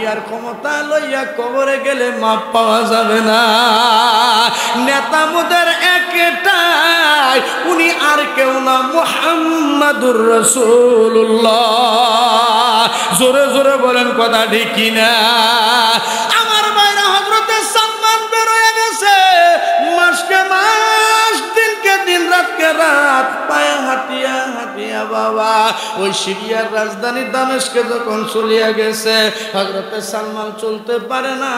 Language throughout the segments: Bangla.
দুনিয়ার ক্ষমতা লইয়া কবরে গেলে মাপ পাওয়া যাবে না। নেতা মোদের একটাই, উনি আর কেউ না, মুহাম্মাদুর রাসূলুল্লাহ। জোরে জোরে বলেন কথা ঠিক কিনা? আমার ভাইরা, হযরতে সালমান বের হয়ে গেছে মাসকে মাস, দিনকে দিন, রাতকে রাত, পায়ে হাঁটিয়া হাঁটিয়া বাবা ওই সিরিয়ার রাজধানী দামেস্কে যখন চলিয়া গেছে, হযরতে সালমান চলতে পারে না,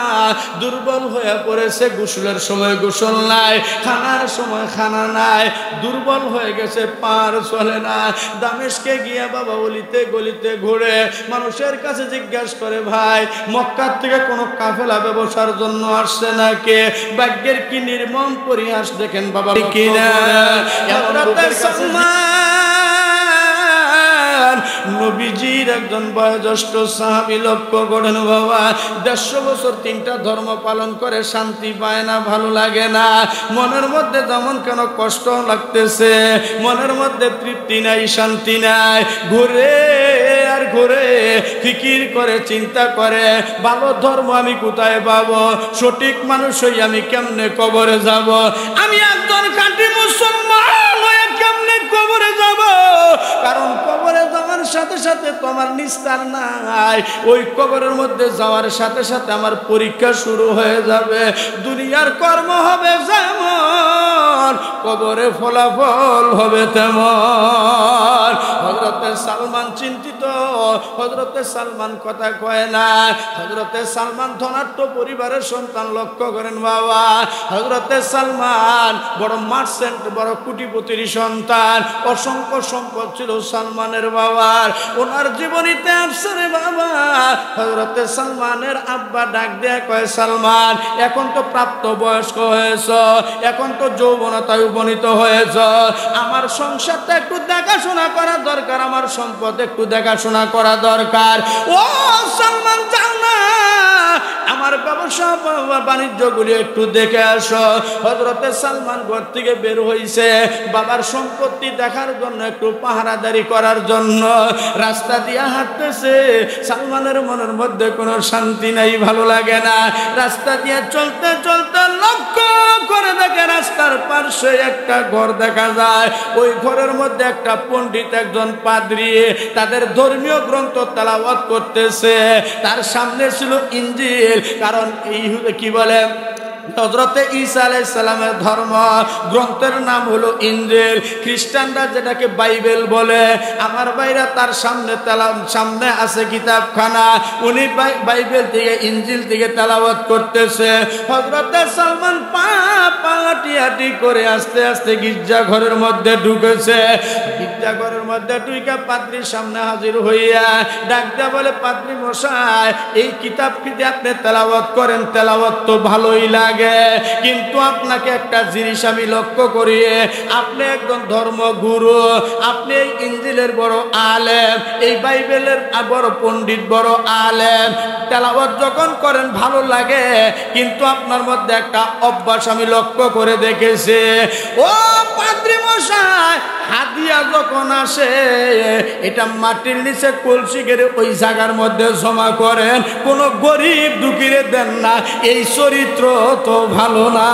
দুর্বল হয়ে পড়েছে। গোসলের সময় গোসল নাই, খানার সময় খানা নাই, দুর্বল হয়ে গেছে, পার চলে না। দামেস্কে গিয়া বাবা অলিতে গলিতে ঘুরে মানুষের কাছে জিজ্ঞাসা করে, ভাই মক্কার থেকে কোনো কাফেলা ব্যবসার জন্য আসছে নাকি? ভাগ্যের কি নির্মম পরিহাস দেখেন বাবা কিনা। নবীজির একজন বয়োজ্যেষ্ঠ সাহাবী লক্ষ্য করেন বাবা, 150 বছর 3টা ধর্ম পালন করে শান্তি পায় না, ভালো লাগে না, মনের মধ্যে যেমন কেন কষ্ট লাগতেছে, মনের মধ্যে তৃপ্তি নাই, শান্তি নাই। ঘুরে আর ঘুরে ফিকির করে, চিন্তা করে, ভালো ধর্ম আমি কোথায় পাবো? সঠিক মানুষ হই আমি কেমনে কবরে যাব? আমি একজন খাঁটি মুসলমান হয়ে কেমনে কবরে যাব? কারণ কবরে যাওয়ার সাথে সাথে তো আমার নিস্তার নাই, ওই কবরের মধ্যে যাওয়ার সাথে সাথে আমার পরীক্ষা শুরু হয়ে যাবে। দুনিয়ার কর্ম হবে যেমন, কবরে ফলাফল হবে তেমন। হযরতে সালমান চিন্তিত, হযরতে সালমান কথা কয় না। হযরতে সালমান ধনাঢ্য পরিবারের সন্তান, লক্ষ্য করেন বাবা, হযরতে সালমান বড় মার্চেন্ট, বড় কোটিপতির সন্তান, অসংখ্য সম্পদ ছিল সালমানের বাবার। ওনার জীবনীতে আসছে রে বাবা, হযরতে সালমানের আব্বা ডাক দেয়া কয়, সালমান এখন তো প্রাপ্ত বয়স্ক হয়েছ, এখন তো যৌবনতায় উপনীত হয়েছ, আমার সংসারটা একটু দেখাশোনা করা দরকার, আমার সম্পদ একটু দেখাশোনা করা দরকার। ও সালমান, যাও না, আমার ব্যবসা বাণিজ্যগুলি একটু দেখে আসো। হযরতে সালমান ঘর থেকে বের হইছে বাবার সম্পত্তি দেখার জন্য, একটু পাহারাদারি করার জন্য। রাস্তা দিয়ে হাঁটতেছে, সালমানের মনের মধ্যে কোনো শান্তি নাই, ভালো লাগে না। রাস্তা দিয়ে চলতে চলতে লক্ষ্য করে দেখে রাস্তার পাশে একটা ঘর দেখা যায়। ওই ঘরের মধ্যে একটা পণ্ডিত, একজন পাদ্রী তাদের ধর্মীয় গ্রন্থ তেলাওয়াত করতেছে। তার সামনে ছিল ইনজিল, কারণ এই কি বলে, হযরতে ঈসা আলাইহিস সালামের ধর্ম গ্রন্থের নাম হলো ইনজিল, খ্রিস্টানরা যেটাকে বাইবেল বলে। আমার ভাইরা, তার সামনে আছে কিতাবখানা, উনি বাইবেল থেকে, ইনজিল থেকে তেলাওয়াত করতেছে। হযরতে সালমান হাঁটি হাঁটি করে আস্তে আস্তে গির্জা ঘরের মধ্যে ঢুকেছে। গির্জা ঘরের মধ্যে ঢুকে পাদ্রীর সামনে হাজির হইয়া ডাক দেয়া বলে, পাদ্রী মশাই, এই কিতাব কি আপনি তেলাওয়াত করেন? তেলাওয়াত তো ভালোই লাগে, কিন্তু আপনাকে একটা জিনিস আমি লক্ষ্য করি, আপনি একজন ধর্মগুরু, আপনি এই ইনজিলের বড় আলেম, এই বাইবেলের বড় পণ্ডিত, বড় আলেম। তেলাওয়াত যখন করেন ভালো লাগে, কিন্তু আপনার মধ্যে একটা অভ্যাস আমি লক্ষ্য করে দেখেছি। ও পাদ্রী মশাই, হাদিয়া যখন আসে এটা মাটির নিচে কলসি করে ওই জায়গার মধ্যে জমা করেন, কোনো গরিব দুঃখীরে দেন না, এই চরিত্র তো ভালো না।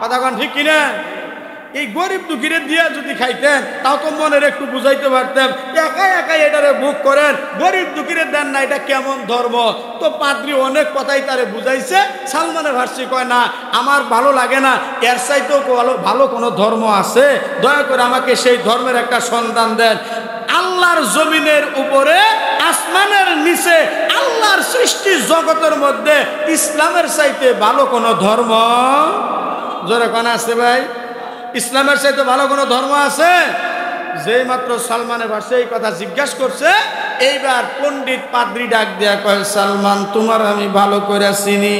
কথা কোন ঠিক কিনা? এই গরিব দুঃখীরে দিয়া যদি খাইতেন তাও তো মনের একটু বুঝাইতে পারতেন, একাই একাই এটারে বুক করেন, গরিব দুঃখীরে দেন না, এটা কেমন ধর্ম? তো পাদ্রী অনেক কথাই তারে বুঝাইছে। সালমানের ভার্সি কয়, না আমার ভালো লাগে না, এর চাইতেও ভালো কোনো ধর্ম আছে, দয়া করে আমাকে সেই ধর্মের একটা সন্ধান দেন। আল্লাহর জমিনের উপরে, আসমানের নিচে, আল্লাহর সৃষ্টি জগতের মধ্যে ইসলামের চাইতে ভালো কোনো ধর্ম জোরে কোন আছে ভাই? ইসলামের চাইতে ভালো কোনো ধর্ম আছে? যেই মাত্র সালমানের ভাষা এই কথা জিজ্ঞাসা করছে, এইবার পণ্ডিত পাদ্রী ডাক দেয়া কয়, সালমান তোমার আমি ভালো করে চিনি,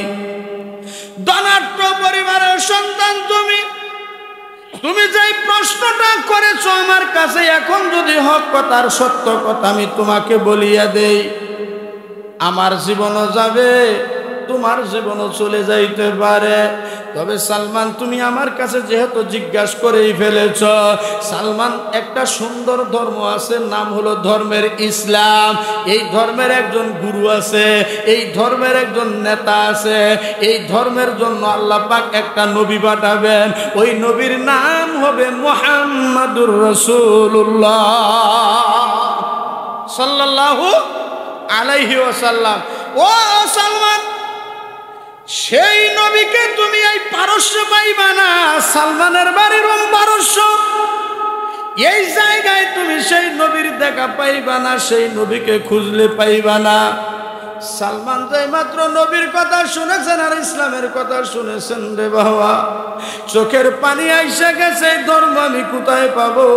ধনাঢ্য পরিবারের সন্তান তুমি যেই প্রশ্নটা করেছো আমার কাছে, এখন যদি হক কথার সত্য কথা আমি তোমাকে বলিয়া দেই, আমার জীবনও যাবে, তোমার জীবনও চলে যাইতে পারে। তবে সালমান, তুমি আমার কাছে যেহেতু জিজ্ঞাসা করেই ফেলেছ, সালমান, একটা সুন্দর ধর্ম আছে, নাম হলো ধর্মের ইসলাম। এই ধর্মের একজন গুরু আছে, এই ধর্মের একজন নেতা আছে, এই ধর্মের জন্য আল্লাহ পাক একটা নবী পাঠাবেন। ওই নবীর নাম হবে মুহাম্মাদুর রাসূলুল্লাহ সাল্লাল্লাহু আলাইহি ওয়াসাল্লাম। ও সালমান, সেই নবীকে তুমি এই পারস্য পাইবা না। সালমানের বাড়ি রোম পারস্য। এই জায়গায় তুমি সেই নবীর দেখা পাইবা না, সেই নবীকে খুঁজলে পাইবা না। সালমান তো মাত্র নবীর কথা শুনেছেন আর ইসলামের কথা শুনেছেন রে বাবা, চোখের পানি আইসা গেছে। ধর্ম আমি কোথায় পাবো?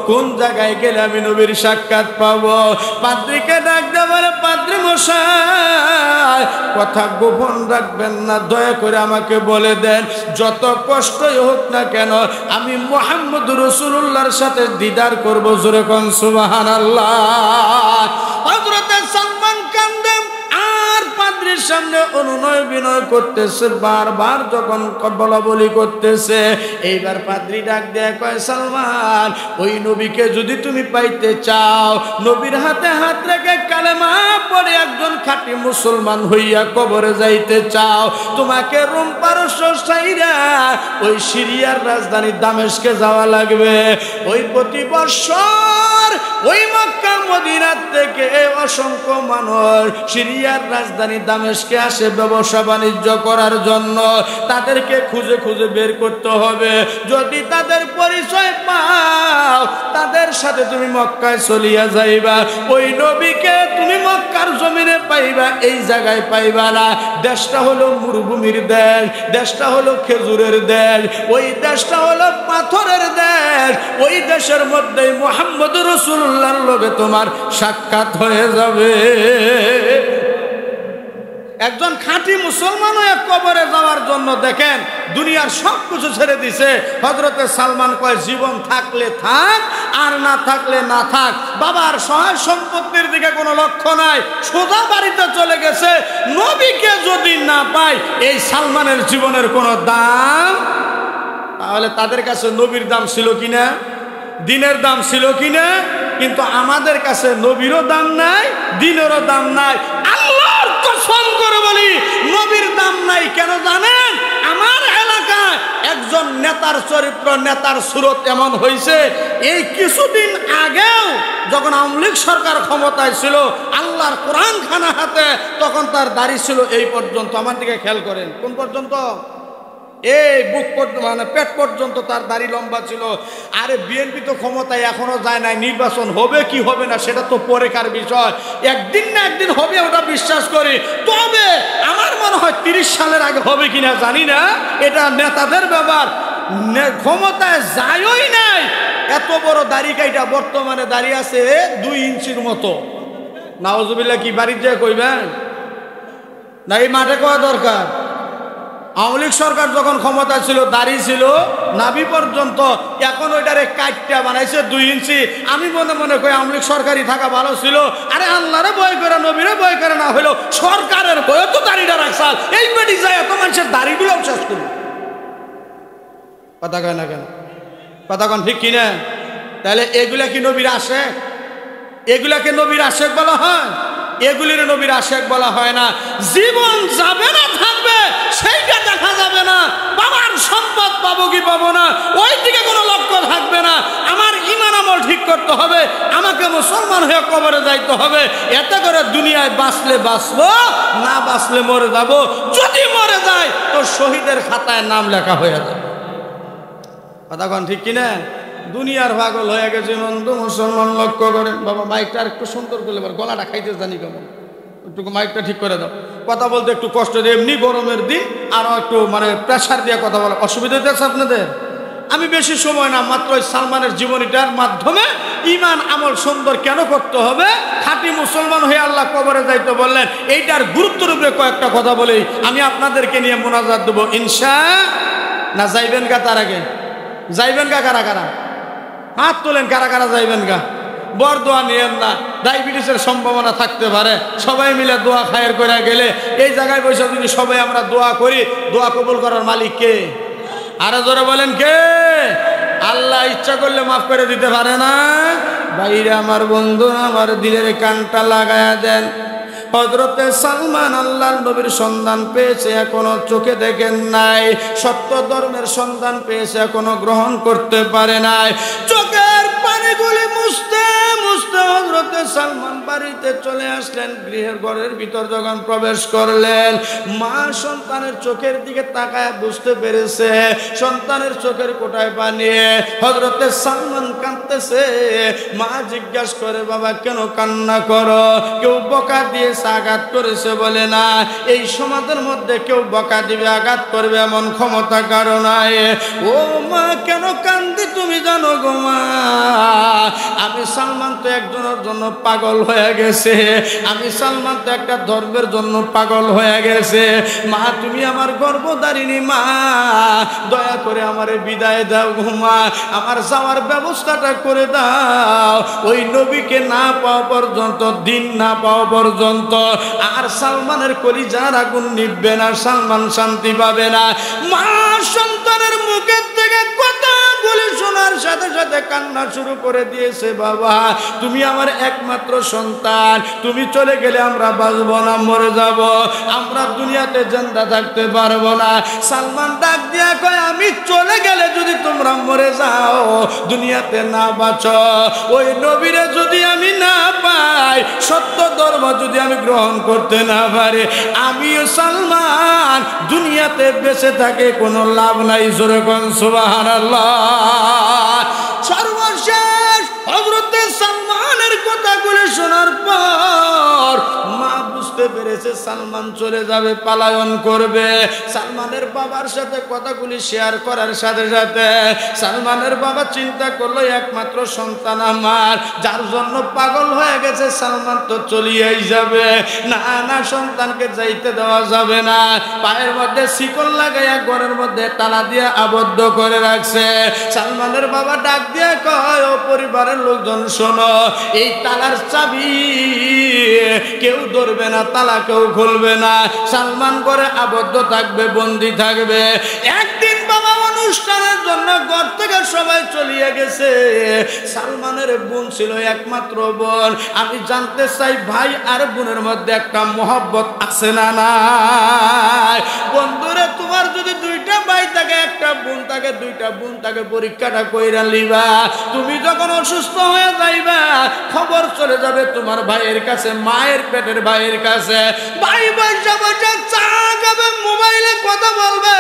কোন জায়গায় গেলে আমি নবীর সাক্ষাৎ পাবো? পাদ্রীকে ডাক দে, বলে, পাদ্রী মশাই, কথা গোপন রাখবেন না, দয়া করে আমাকে বলে দেন, যত কষ্টই হোক না কেন আমি মুহাম্মদ রাসূলুল্লাহর সাথে দিদার করবো। জোরে কোন সুবহানাল্লাহ। হযরত সালমান কান্দেন আর পাদ্রীর সামনে অনুনয় বিনয় করতেছে, বারবার যখন বলা বলি করতেছে। এইবার পাদ্রী ডাক দেয়া কয়, সালমান, ওই নবীকে যদি তুমি পাইতে চাও, নবীর হাতে হাত রেখে কালেমা পড়ে একজন খাঁটি মুসলমান হইয়া কবরে যাইতে চাও, তোমাকে রোম পারস্য ছাইরা ওই সিরিয়ার রাজধানী দামেস্কে যাওয়া লাগবে। ওই প্রতি বছর ওই মক্কা মদিনা থেকে অসংখ্য মানুষ সিরিয়ার রাজধানী দামেস্কে আসে ব্যবসা বাণিজ্য করার জন্য। তাদেরকে খুঁজে খুঁজে বের করতে হবে। যদি তাদের পরিচয় পাও, তাদের সাথে তুমি মক্কায় চলিয়া যাইবা। ওই নবীকে তুমি মক্কার জমিনে পাইবা, এই জায়গায় পাইবা না। দেশটা হলো মরুভূমির দেশ, দেশটা হলো খেজুরের দেশ, ওই দেশটা হলো পাথরের দেশ। ওই দেশের মধ্যে মুহাম্মদ রাসূলুল্লাহর লগে তোমার সাক্ষাৎ হয়ে যাবে। একজন খাঁটি মুসলমান হয়ে কবরে যাওয়ার জন্য দেখেন দুনিয়ার সব কিছু ছেড়ে দিছে। হযরতে সালমান কয়, জীবন থাকলে থাক আর না থাকলে না থাক। বাবার সহায় সম্পত্তির দিকে কোনো লক্ষ্য নাই, সোজা বাড়িতে চলে গেছে। নবীকে যদি না পায়, এই সালমানের জীবনের কোনো দাম। তাহলে তাদের কাছে নবীর দাম ছিল কিনা, দিনের দাম ছিল কিনা? কিন্তু আমাদের কাছে নবীরও দাম নাই, দিনেরও দাম নাই। আল্লাহর কসম করে বলি, নবীর দাম নাই। কেন জানেন? আমার এলাকায় একজন নেতার চরিত্র, নেতার সুরত এমন হয়েছে, এই কিছুদিন আগেও যখন আওয়ামী লীগ সরকার ক্ষমতায় ছিল, আল্লাহর কোরআন খানা হাতে, তখন তার দাড়ি ছিল এই পর্যন্ত। আমার দিকে খেয়াল করেন, কোন পর্যন্ত? এই বুক পর্যন্ত, মানে পেট পর্যন্ত তার দাড়ি লম্বা ছিল। আরে বিএনপি তো ক্ষমতায় এখনো যায় নাই, নির্বাচন হবে কি হবে না সেটা তো পরেকার বিষয়, একদিন না একদিন হবে ওটা বিশ্বাস করি। তবে আমার মনে হয় 30 সালের আগে হবে কিনা জানি না, এটা নেতাদের ব্যাপার। ক্ষমতায় যায়ই নাই, এত বড় দাড়ি কাইটা বর্তমানে দাঁড়িয়ে আছে 2 ইঞ্চির মতো। নাউজুবিল্লাহ, কি বাড়ির যায় কইবেন না? এই মাঠে কোয়া দরকার। আওয়ামী লীগ সরকার যখন ক্ষমতা ছিল, দাড়ি ছিল নাভি পর্যন্ত, এখন ওইটারে কাটটা বানাইছে 2 ইঞ্চি। আমি মনে মনে করি আওয়ামী লীগ সরকারই থাকা ভালো ছিল। আরে আল্লাহরে ভয় করে, নবীরে ভয় করে না হইলো সরকারের ভয়ে তো দাড়িটা রাখছাল। এই বেটি যায় এত মানুষের দাড়িগুলো শেষ করবে। কথা কয় না কেন? কথা কন ঠিক কিনা? তাহলে এগুলা কি নবীর আশেক? এগুলাকে নবীর আশেক বলা হয়? এগুলির নবীর আশেক বলা হয় না। জীবন যাবে না থাকবে সেইটা দেখা যাবে না। বাবার সম্পদ পাবো কি পাবো না ওই দিকে কোনো লক্ষ্য থাকবে না। আমার ঈমান আমল ঠিক করতে হবে, আমাকে মুসলমান হয়ে কবরে যাইতে হবে। এতে করে দুনিয়ায় বাঁচলে বাঁচবো, না বাঁচলে মরে যাব। যদি মরে যায় তো শহীদের খাতায় নাম লেখা হয়ে যাবে। কথা কন ঠিক কিনা? দুনিয়ার পাগল হয়ে গেছে বন্ধু, মুসলমান লক্ষ্য করে। বাবা মাইকটা আর একটু সুন্দর করলে, গলাটা খাইতে জানি কেমন, একটু মাইকটা ঠিক করে দাও। কথা বলতে একটু কষ্ট দিয়ে, এমনি গরমের দিন আরও একটু প্রেশার দিয়ে কথা বলা অসুবিধা হচ্ছে আপনাদের। আমি বেশি সময় না, মাত্র ওই সালমানের জীবনীটার মাধ্যমে ঈমান আমল সুন্দর কেন করতে হবে, খাঁটি মুসলমান হয়ে আল্লাহ কবরে যাইতে বললেন, এইটার গুরুত্বের উপরে কয়েকটা কথা বলেই আমি আপনাদেরকে নিয়ে মোনাজাত দেবো ইনশা। না যাইবেন গা? তার আগে যাইবেন গা কারা কারা? হাত তোলেন, কারা কারা যাইবেন গা? বরদোয়া নিয়েন না, ডায়াবেটিসের সম্ভাবনা থাকতে পারে। সবাই মিলে দোয়া খায়ের করে গেলে এই জায়গায় বসে যদি সবাই আমরা দোয়া করি, দোয়া কবুল করার মালিক কে? আরো জোরে বলেন কে? আল্লাহ ইচ্ছা করলে মাফ করে দিতে পারে না? বাইরে আমার বন্ধু, আমার দিলের কানটা লাগায়া দেন। হযরতে সালমান আল্লাহর নবীর সন্ধান পেয়েছে, এখনো চোখে দেখেন নাই। সত্য ধর্মের সন্ধান পেয়েছে, এখনো গ্রহণ করতে পারে নাই। চোখের পানিগুলি মুছতে মুছতে হযরতে সালমান বাড়িতে চলে আসলেন। গৃহের ঘরের ভিতর যখন প্রবেশ করলেন, মা সন্তানের চোখের দিকে তাকায় বুঝতে পেরেছে সন্তানের চোখের কোটায় পানি। হযরতে সালমান কাঁদতেছে। মা জিজ্ঞাসা করে, বাবা কেন কান্না করো? কেউ বকা দিয়ে আঘাত করেছে বলে না, এই সমাজের মধ্যে কেউ বকা দিবে, আঘাত করবে এমন ক্ষমতা কারো নাই। ও মা কেন কান্দি তুমি জানো গো মা? আমি সালমান তো একজনের জন্য পাগল হয়ে গেছে, আমি সালমান তো একটা ধর্মের জন্য পাগল হয়ে গেছে। মা তুমি আমার গর্ভধারিণী মা, দয়া করে আমারে বিদায় দাও গো মা, আমার যাওয়ার ব্যবস্থাটা করে দাও। ওই নবীকে না পাওয়া পর্যন্ত, দিন না পাওয়া পর্যন্ত আর সালমানের কলিজার আগুন নিভবে না, সালমান শান্তি পাবে না। মা সন্তানের মুখের থেকে কথাগুলি শোনার সাথে সাথে কান্না শুরু করে দিয়েছে। বাবা তুমি আমার একমাত্র সন্তান, তুমি চলে গেলে আমরা বাঁচব না, মরে যাব, আমরা দুনিয়াতে জিন্দা থাকতে পারবো না। সালমান ডাক দিয়া কয়, আমি চলে গেলে যদি তোমরা মরে যাও, দুনিয়াতে না বাঁচো, ওই নবীরে যদি আমি না পাই, সত্য ধর্ম যদি আমি গ্রহণ করতে না পারি, আমিও সালমান দুনিয়াতে বেঁচে থাকে কোনো লাভ নাই। জোরে কোন সুবহানাল্লাহ। সর্বশেষ হযরতে সালমানের কথাগুলো শোনার পর মা বুঝতে পেরেছে সালমান চলে যাবে, পালায়ন করবে। সালমানের বাবার সাথে কথাগুলি শেয়ার করার সাথে সাথে সালমানের বাবা চিন্তা করলো, একমাত্র সন্তান আমার, যার জন্য পাগল হয়ে গেছে, সালমান তো চলিয়েই যাবে। না না, সন্তানকে যাইতে দেওয়া যাবে না। পায়ের মধ্যে শিকল লাগাইয়া ঘরের মধ্যে তালা দিয়ে আবদ্ধ করে রাখছে। সালমানের বাবা ডাক দিয়ে কয়, ও পরিবারের লোকজন শোনো, এই তালার চাবি কেউ ধরবে না, তালা কেউ খুলবে না, সালমান ঘরে আবদ্ধ থাকবে, বন্দি থাকবে। একদিন বাবা অনুষ্ঠানের জন্য ঘর থেকে সবাই চলিয়ে গেছে। সালমানের বোন ছিল একমাত্র বোন। আমি জানতে চাই, ভাই আর বোনের মধ্যে একটা মহব্বত আছে না নাই? বন্ধুরে, তোমার যদি দুইটা ভাই থাকে, একটা বোন থাকে, দুইটা বোন থাকে, পরীক্ষাটা কইরা লিবা। তুমি যখন অসুস্থ হয়ে যাইবা, খবর চলে যাবে তোমার ভাইয়ের কাছে, মায়ের পেটের ভাইয়ের কাছে। ভাই বসে বসে চা খাবে, মোবাইলে কথা বলবে,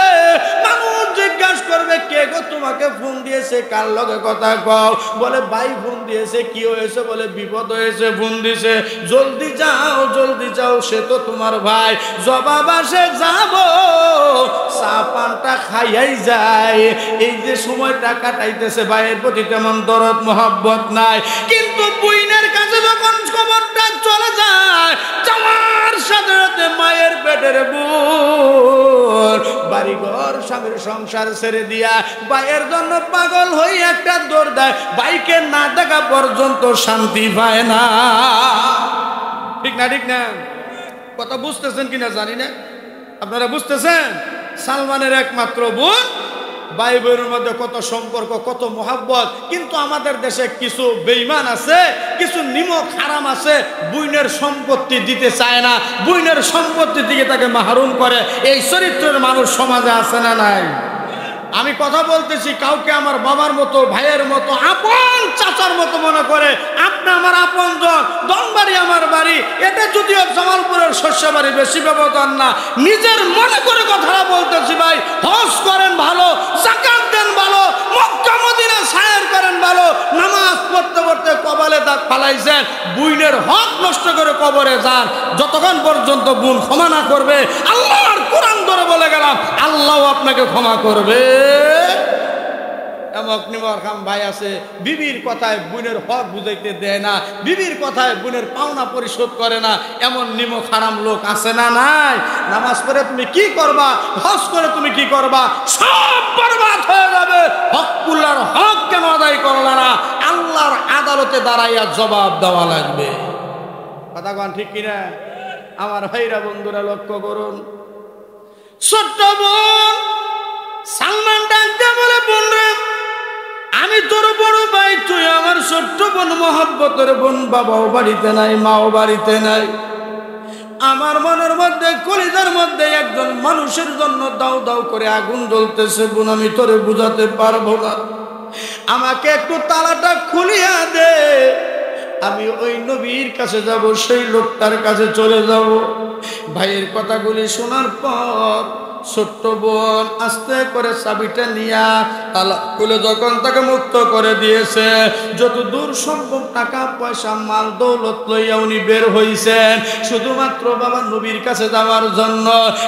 মানুষ জিজ্ঞাসা করবে, কে গো তোমাকে ফোন দিয়েছে, কার লগে কথা কও? বলে ভাই ফোন দিয়েছে। কি হয়েছে? বলে বিপদ হয়েছে, ফোন দিছে, জলদি যাও, জলদি যাও, সে তো তোমার ভাই। জবাব আসে, যাবো, চা পানটা খাইয়াই যায়। এই যে সময়টা কাটাইতেছে, ভাইয়ের প্রতি তেমন দরদ মহব্বত নাই। কিন্তু বুইনের কাছে যখন খবরটা চলে যায়, যাওয়ার সাথে সাথে মায়ের পেটের বোন বাড়িঘর স্বামীর সংসার ছেড়ে দিয়া ভাইয়ের জন্য পাগল হয়ে একটা দৌড় দেয়। ভাইকে না দেখা পর্যন্ত শান্তি পায় না। ঠিক না? ঠিক না? কথা বুঝতেছেন কিনা জানি না, আপনারা বুঝতেছেন? সালমানের একমাত্র বোন, ভাই বোনের মধ্যে কত সম্পর্ক, কত মহাব্বত। কিন্তু আমাদের দেশে কিছু বেঈমান আছে, কিছু নিমক হারাম আছে, বুইনের সম্পত্তি দিতে চায় না, বুইনের সম্পত্তি দিকে তাকে মাহরুম করে। এই চরিত্রের মানুষ সমাজে আছে না নাই? আমি কথা বলতেছি, কাউকে আমার বাবার মতো, ভাইয়ের মতো, আপন চাচার মতো মনে করে। আপনি আমার আপন জন, দনবাড়ি আমার বাড়ি, এটা যদিও জামালপুরের শস্য বাড়ি, বেশি ব্যবধান না। নিজের মনে করে কথাটা বলতেছি। ভাই হজ করেন ভালো, যাকাত দেন ভালো, মক্কা মদিনা সায়ের করেন ভালো, নামাজ পড়তে পড়তে কপালে দাগ ফালাইছেন, বুইনের হক নষ্ট করে কবরে যান। যতক্ষণ পর্যন্ত বোন ক্ষমা না করবে, আল্লাহর কোরআন ধরে বলে গেলাম, আল্লাহ আপনাকে ক্ষমা করবে। এমক নিমর খাম ভাই আছে, বিবির কথায় বোনের হক বুঝাইতে দেয় না, বিবির কথায় বোনের পাওনা পরিশোধ করে না, এমন নিমক হারাম লোক আছে না নাই? নামাজ পড়ে তুমি কি করবা, হজ করে তুমি কি করবা, সব বরবাদ হয়ে যাবে। হকুল্লাহর হক কেন আদায় করলা না? আল্লাহর আদালত আদালতে দাঁড়াইয়া জবাব দেওয়া লাগবে। কথা কোন ঠিক কিনা? আমার ভাইরা বন্ধুরা লক্ষ্য করুন, ছোট্ট বোন সালমান ডাকতে বলে, বোন রে, আমি তোর বড় ভাই, তুই আমার ছোট্ট বোন, মহব্বতের বোন। বাবাও বাড়িতে নাই, মাও বাড়িতে নাই। আমার মনের মধ্যে, কলিজার মধ্যে একজন মানুষের জন্য দাউ দাউ করে আগুন জ্বলতেছে। বোন, আমি তোরে বুঝাতে পারবো না, আমাকে একটু তালাটা খুলিয়া দে, আমি ওই নবীর কাছে যাব, সেই লোকটার কাছে চলে যাব। ভাইয়ের কথাগুলি শোনার পর ছোট্ট বোন আস্তে করে চাবিটা নিয়া তালা খুলে যখন তাকে মুক্ত করে দিয়েছে, যত দূর সম্ভব টাকা পয়সা মাল দৌলত লইয়া উনি বের হইছেন শুধুমাত্র বাবা নবীর কাছে যাওয়ার জন্য।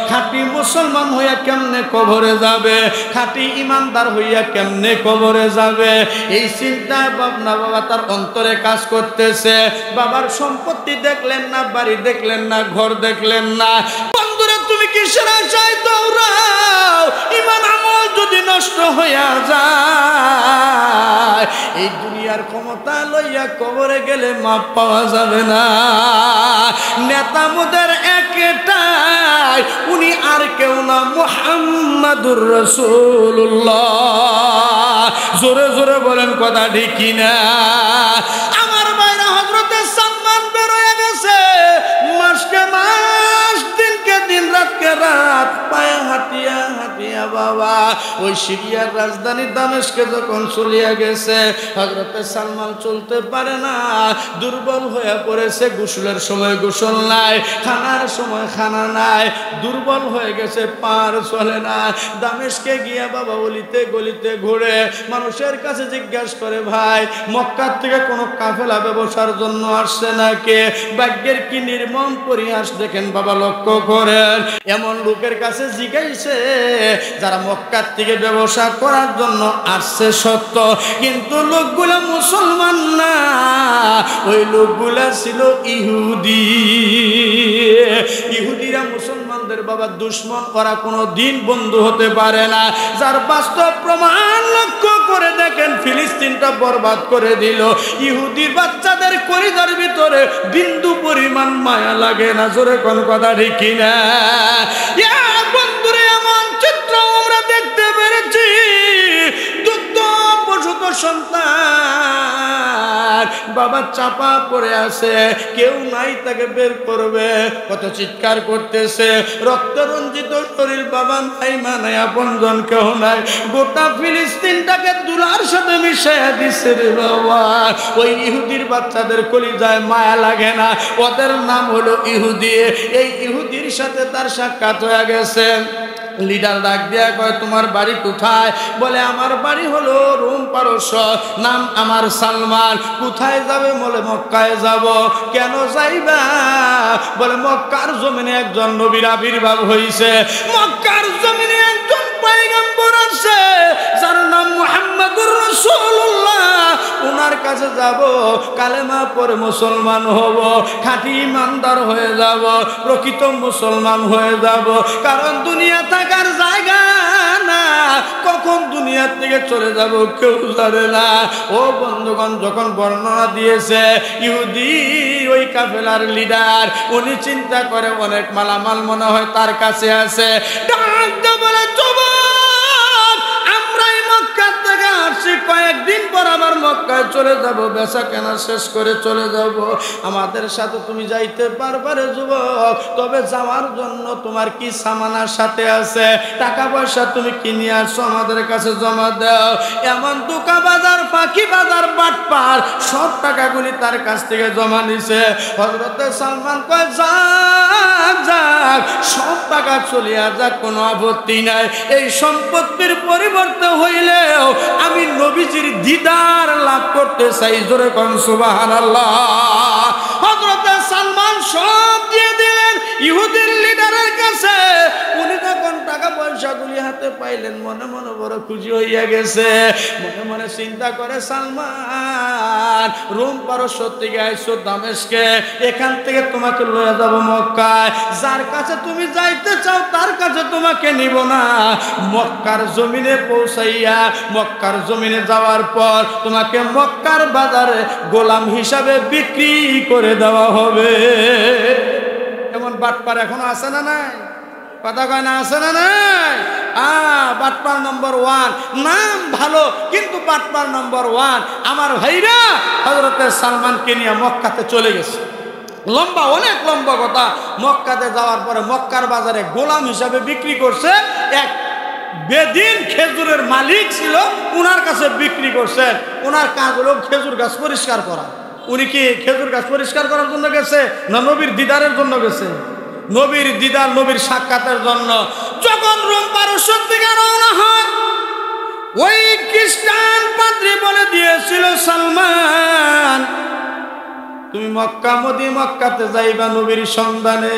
খাঁটি মুসলমান হইয়া কেমনে কবরে যাবে, খাঁটি ইমানদার হইয়া কেমনে কবরে যাবে, এই চিন্তায় ভাবনা বাবা তার অন্তরে কাজ করতেছে। বাবার সম্পত্তি দেখলেন না, বাড়ি দেখলেন না, ঘর দেখলেন না। বন্ধুরা, তুমি কিসের আশায় দৌড়াও? ইমান আমল যদি নষ্ট হইয়া যায়, এই দুনিয়ার ক্ষমতা লইয়া কবরে গেলে মাপ পাওয়া যাবে না। নেতা মোদের একটাই, উনি আর কেউ না, মুহাম্মাদুর রাসূলুল্লাহ। জোরে জোরে বলেন, কথা ঠিক কিনা? আমার ভাইরা, হযরতে সালমান বের হয়ে গেছে, মাসকে মাস, দিনকে দিন, রাতকে রাত, পায়ে হাঁটিয়া হাঁটিয়া বাবা ওই সিরিয়ার রাজধানী দামেস্কে যখন চলিয়া গেছে, হযরতে সালমান চলতে পারে না, দুর্বল হয়ে পড়েছে। গোসলের সময় গোসল নাই, খানার সময় খানা নাই, দুর্বল হয়ে গেছে, পার চলে না। দামেস্কে গিয়া বাবা অলিতে গলিতে ঘুরে মানুষের কাছে জিজ্ঞাসা করে, ভাই মক্কার থেকে কোনো কাফেলা ব্যবসার জন্য আসছে নাকি? ভাগ্যের কি নির্মম পরিহাস দেখেন বাবা, লক্ষ্য করেন। এমন লোকের কাছে জিজ্ঞাসে যারা মক্কার থেকে ব্যবসা করার জন্য আসছে সত্য, কিন্তু লোকগুলা মুসলমান না, ওই লোকগুলা ছিল ইহুদি। ইহুদিরা মুসলমানদের বাবা দুশ্মন, ওরা কোনো দিন বন্ধু হতে পারে না। যার বাস্তব প্রমাণ লক্ষ্য করে দেখেন, ফিলিস্তিনটা বরবাদ করে দিল। ইহুদির বাচ্চাদের কলিজার ভিতরে বিন্দু পরিমাণ মায়া লাগে না। জোরে কোন কথা ঠিক কিনা? বন্ধুরে, এমন চিত্র আমরা দেখতে পেরেছি, দুগ্ধ প্রসূত সন্তান বাবা চাপা পড়ে আছে, কেউ নাই তাকে বের করবে, কত চিৎকার করতেছে, রক্ত রঞ্জিত শরীর, বাবা নাই, মা নাই, আপনজন কেউ নাই, গোটা ফিলিস্তিনটাকে দুলার সাথে মিশাইয়া দিছে রে বাবা। ওই ইহুদির বাচ্চাদের কলিজায় মায়া লাগে না, ওদের নাম হলো ইহুদি। এই ইহুদির সাথে তার সাক্ষাৎ হয়ে গেছে। লিডার ডাক দিয়া কয়, তোমার বাড়ি কোথায়? বলে, আমার বাড়ি হলো রোম পারস্য, নাম আমার সালমান। কোথায় যাবে? বলে, মক্কায় যাব। কেন যাইবা? বলে, মক্কার জমিনে একজন নবীর আবির্ভাব হইছে, মক্কার জমিনে একজন পয়গম্বর আছে যার নাম মুহাম্মাদুর রাসূলুল্লাহ, ওনার কাছে যাব, কালেমা পড়ে মুসলমান হব, খাঁটি ইমানদার হয়ে যাব, প্রকৃত মুসলমান হয়ে যাব। কারণ দুনিয়া থাকার জায়গা না, কখন দুনিয়ার থেকে চলে যাব কেউ জানে না। ও বন্ধুগণ, যখন বর্ণনা দিয়েছে ইহুদি ওই কাফেলার লিডার, উনি চিন্তা করে অনেক মালামাল মনে হয় তার কাছে আছে, ডাকতে বলে, কয়েকদিন পর আবার মক্কায় চলে যাব, বেচা কেনা শেষ করে চলে যাব, আমাদের সাথে তুমি যাইতে পারবে যুবক? তবে যাওয়ার জন্য তোমার কি সামানার সাথে আছে, টাকা পয়সা তুমি কিনে আসছো, আমাদের কাছে জমা দাও। এমন দোকা বাজার, ফাঁকি বাজার, বাটপার, সব টাকাগুলি তার কাছ থেকে জমা নিছে। হযরতে সালমান কয়, যাক যাক, সব টাকা চলিয়া যাক, কোনো আপত্তি নাই। এই সম্পত্তির পরিবর্তে হইলেও আমি নবীজির দিদার লাভ করতে চাই। জোরে কোন সুবহানাল্লাহ। হযরতে সালমান সব দিয়ে দিলেন ইহুদির লিডারের কাছে। উনি যখন টাকা পয়সাগুলি হাতে হাতে পাইলেন, মনে মনে বড় খুশি হইয়া গেছে। মনে মনে চিন্তা করে, সালমান রোম পারস্য থেকে আইছো দামেস্কে, এখান থেকে তোমাকে লয়ে যাব মক্কায়। যার কাছে তুমি যাইতে চাও তার কাছে তোমাকে নিব না। মক্কার জমিনে পৌঁছাইয়া মক্কার জমিনে যাওয়ার পর তোমাকে মক্কার বাজারে গোলাম হিসাবে বিক্রি করে দেওয়া হবে। এমন বাটপার এখনো আছে না নাই? কথা কয় না, আছে না নাই? বাটপার নম্বর 1, নাম ভালো কিন্তু বাটপার নম্বর 1। আমার ভাইরা হযরত সালমানকে নিয়ে মক্কাতে চলে গেছে। লম্বা, অনেক লম্বা কথা। মক্কাতে যাওয়ার পরে মক্কার বাজারে গোলাম হিসাবে বিক্রি করছে। এক বেদিন খেজুরের মালিক ছিল, উনার কাছে বিক্রি করছেন। উনার কাজ হলো খেজুর গাছ পরিষ্কার করা। উনি কি খেজুর গাছ পরিষ্কার করার জন্য গেছে না নবীর দিদারের জন্য গেছে? নবীর দিদার, নবীর সাক্ষাতের জন্য। যখন রোম পারস্য থেকে রওনা হয়, ওই খ্রিস্টান পাদ্রী বলে দিয়েছিল, সালমান তুমি মক্কাতে যাইবা নবীর সন্ধানে।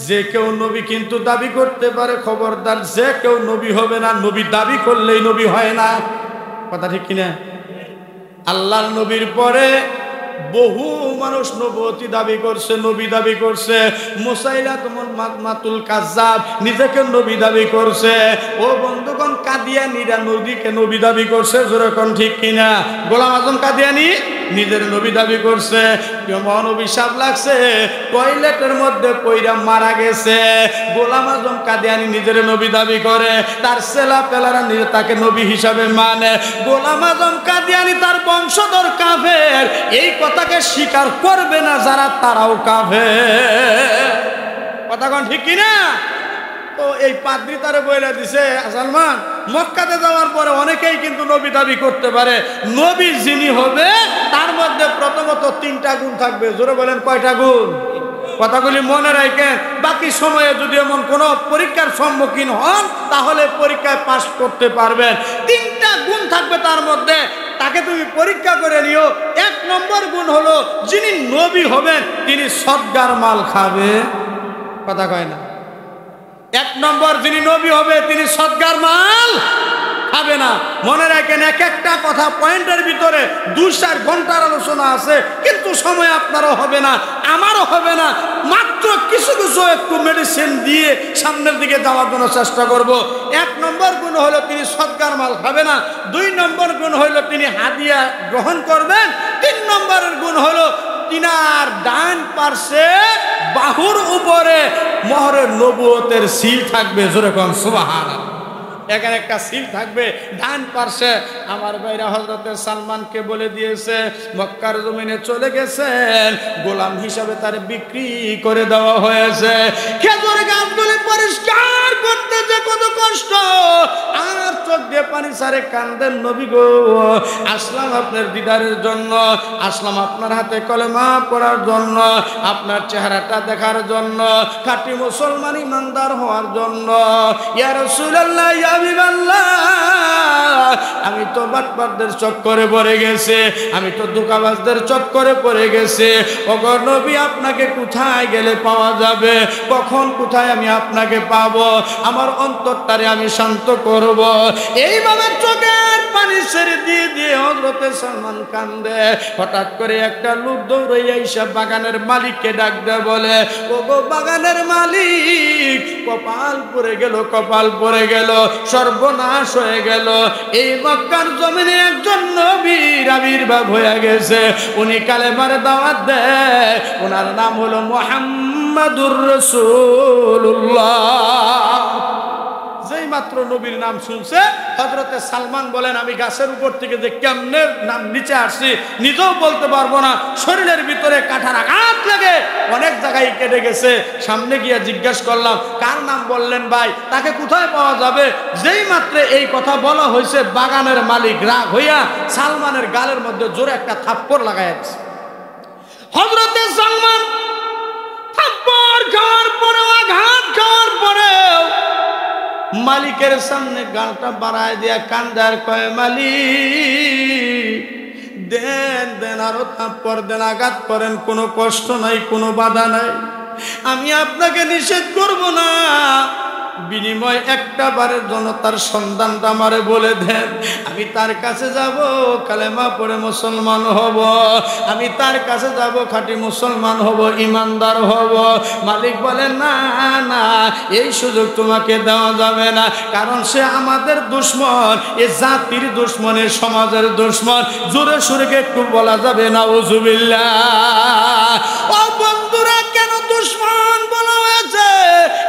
যে কেউ নবী কিন্তু দাবি করতে পারে, খবরদার যে কেউ নবী হবে না। নবী দাবি করলেই নবী হয় না। কথা ঠিক কিনা? আল্লাহর নবীর পরে বহু মানুষ নবুয়তি দাবি করছে, নবী দাবি করছে। মুসাইলাতুল মাতুল কাজ্জাব নিজেকে নবী দাবি করছে। ও বন্ধুগণ, কাদিয়ানীরা নবীকে নবী দাবি করছে। যেরকম ঠিক কিনা? গোলাম আজম কাদিয়ানী নিজের নবী দাবি করছে। কেমন অভিশাপ লাগছে, টয়লেটের মধ্যে পইরা মারা গেছে। গোলাম আজম কাদিয়ানী নিজের নবী দাবি করে, তার ছেলা পেলারা নিজে তাকে নবী হিসাবে মানে। গোলাম আজম কাদিয়ানী তার বংশধর কাফের, এই কথাকে স্বীকার করবে না যারা, তারাও কাফের। কথা কোন ঠিক কিনা? তো এই পাদ্রী তারে বইলা দিছে, সালমান মক্কাতে যাওয়ার পরে অনেকেই কিন্তু নবী দাবি করতে পারে। নবী যিনি হবে তার মধ্যে প্রথমত 3টা গুণ থাকবে। জোরে বলেন, কয়টা গুণ? কথাগুলি মনে রাখেন। বাকি সময়ে যদি এমন কোনো পরীক্ষার সম্মুখীন হন তাহলে পরীক্ষায় পাস করতে পারবেন। 3টা গুণ থাকবে তার মধ্যে, তাকে তুমি পরীক্ষা করে নিও। 1 নম্বর গুণ হলো, যিনি নবী হবেন তিনি সদগার মাল খাবে। কথা কয় না? 1 নম্বর, যিনি নবী হবে তিনি সদগার মাল খাবে না। মনে রাখেন, এক একটা কথা পয়েন্টের ভিতরে 2-4 ঘন্টার আলোচনা আছে, কিন্তু সময় আপনারও হবে না, আমারও হবে না। মাত্র কিছু কিছু একটু মেডিসিন দিয়ে সামনের দিকে যাওয়ার জন্য চেষ্টা করব। 1 নম্বর গুণ হলো তিনি সদগার মাল খাবে না। 2 নম্বর গুণ হলো তিনি হাদিয়া গ্রহণ করবেন। 3 নম্বরের গুণ হলো তিনার ডান পার্শ্বে বাহুর উপরে মোহরে নবুয়তের সিল থাকবে। যেরকম সুবহানাল্লাহ, এখানে একটা সিল থাকবে ডান পার্শ্বে। আমার ভাইরা হযরত সালমানকে বলে দিয়েছে, মক্কার জমিনে চলে গেছেন, গোলাম হিসাবে তার বিক্রি করে দেওয়া হয়েছে। খেজুর গাছগুলি পরিষ্কার করতে যে কত কষ্ট, আর চোখ দিয়ে পানি ছাড়ে কান্দেন নবী গো। আসলাম আপনার দিদারের জন্য, আসলাম আপনার হাতে কলেমা পড়ার জন্য, আপনার চেহারাটা দেখার জন্য, খাঁটি মুসলমান ইমানদার হওয়ার জন্য। ইয়া রাসূলুল্লাহ, ইয়া হাবিবাল্লাহ, আমি তো বাটপারদের চক্করে পড়ে গেছে, আমি তো ধোঁকাবাজদের চক্করে পড়ে গেছে। ওগো নবী, আপনাকে কোথায় গেলে পাওয়া যাবে? কখন কোথায় আমি আপনাকে পাবো? আমার অন্তরটারে আমি শান্ত করব। এইভাবে চোখের পানি ছেড়ে দিয়ে দিয়ে হযরতে সালমান কান্দে। হঠাৎ করে একটা লোক দৌড়াইয়া এসে বাগানের মালিককে ডাক দেয়, বলে, ওগো বাগানের মালিক, কপাল পড়ে গেল, কপাল পড়ে গেল, সর্বনাশ হয়ে গেল। এই মক্কার জমিনে একজন নবীর আবির্ভাব হয়ে গেছে। উনি কালেমার দাওয়াত দেয়, ওনার নাম হলো মুহাম্মাদুর রাসূলুল্লাহ। যেই মাত্র নবীর নাম শুনছে, হযরতে সালমান বলেন, আমি গাছের উপর থেকে যে কেমনে নাম নিচে আসছি নিজেও বলতে পারবো না। শরীরের ভিতরে কাঁঠার আঘাত লাগে, অনেক জায়গায় কেটে গেছে। সামনে গিয়ে জিজ্ঞেস করলাম, কার নাম বললেন ভাই? তাকে কোথায় পাওয়া যাবে? যেই মাত্র এই কথা বলা হয়েছে, বাগানের মালিক রাগ হইয়া সালমানের গালের মধ্যে জোরে একটা থাপ্পড় লাগাইছে। হযরতে সালমান থাপ্পড় খাওয়ার পরেও, আঘাত খাওয়ার পরেও মালিকের সামনে গালটা বাড়ায় দিয়া কান্দার কয়, মালিক দেন দেন, আরো থাপ্পড় দেন, আঘাত করেন, কোনো কষ্ট নাই, কোনো বাধা নাই, আমি আপনাকে নিষেধ করব না। বিনিময় একটা বারের জন্য তার সন্তানটা আমারে বলে দেন, আমি তার কাছে যাব, কালেমা পড়ে মুসলমান হব, আমি তার কাছে যাব, খাঁটি মুসলমান হব, ইমানদার হব। মালিক বলে না না, এই সুযোগ তোমাকে দেওয়া যাবে না, কারণ সে আমাদের দুশ্মন, এ জাতির দুশ্মন, এ সমাজের দুশ্মন। জোরে সুরে একটু বলা যাবে না উযুবিল্লাহ। ও বন্ধুরা, কেন দুশ্মন বলা হয়েছে,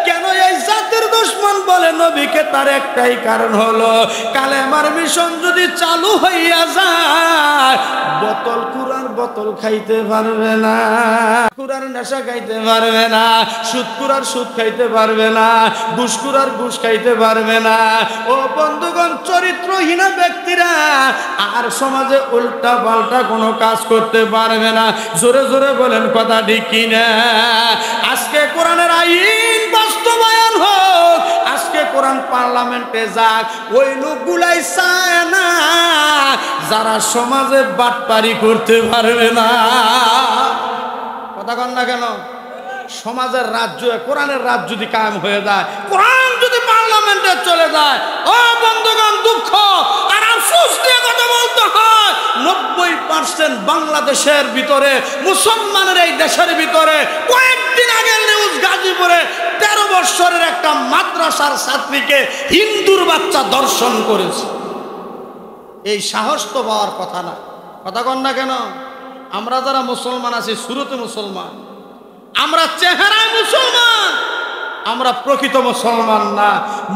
কেন এই জাতির দুশ্মন বলে নবীকে? তার একটাই কারণ হলো, কালেমার মিশন যদি চালু হইয়া যায়, বোতল কুরার বোতল খাইতে পারবে না, কুরার নেশা খাইতে পারবে না, সুদ কুরার সুদ খাইতে পারবে না, ঘুষ কুরার ঘুষ খাইতে পারবে না। ও বন্ধুগণ, চরিত্রহীন ব্যক্তিরা আর সমাজে উল্টা পাল্টা কোনো কাজ করতে পারবে না। জোরে জোরে বলেন কথা ঠিক কিনা? আজকে কোরআনের আইন বাস্তবায়ন হোক, আজকে কোরআন পার্লামেন্টে যাক, ওই লোকগুলাই চায় না যারা সমাজে বাটপারি করতে পারবে না। কথা কন না কেন? সমাজের রাজ্য, কোরআনের রাজ্য যদি কায়েম হয়ে যায়, কোরআন যদি পার্লামেন্টে চলে যায়, ও বন্ধুগণ, দুঃখ আর আফসোস দিয়ে কথা বলতে হয়, 90% বাংলাদেশের ভিতরে, মুসলমানের এই দেশের ভিতরে, কয়েকদিন আগের নিউজ, গাজীপুরে 13 বছরের একটা মাদ্রাসার ছাত্রীকে হিন্দুর বাচ্চা ধর্ষণ করেছে। এই সাহস তো পাওয়ার কথা না। কথা কন না কেন? আমরা যারা মুসলমান আছি, শুরুতে মুসলমান, আমরা চেহারায় মুসলমান, আমরা প্রকৃত মুসলমান না।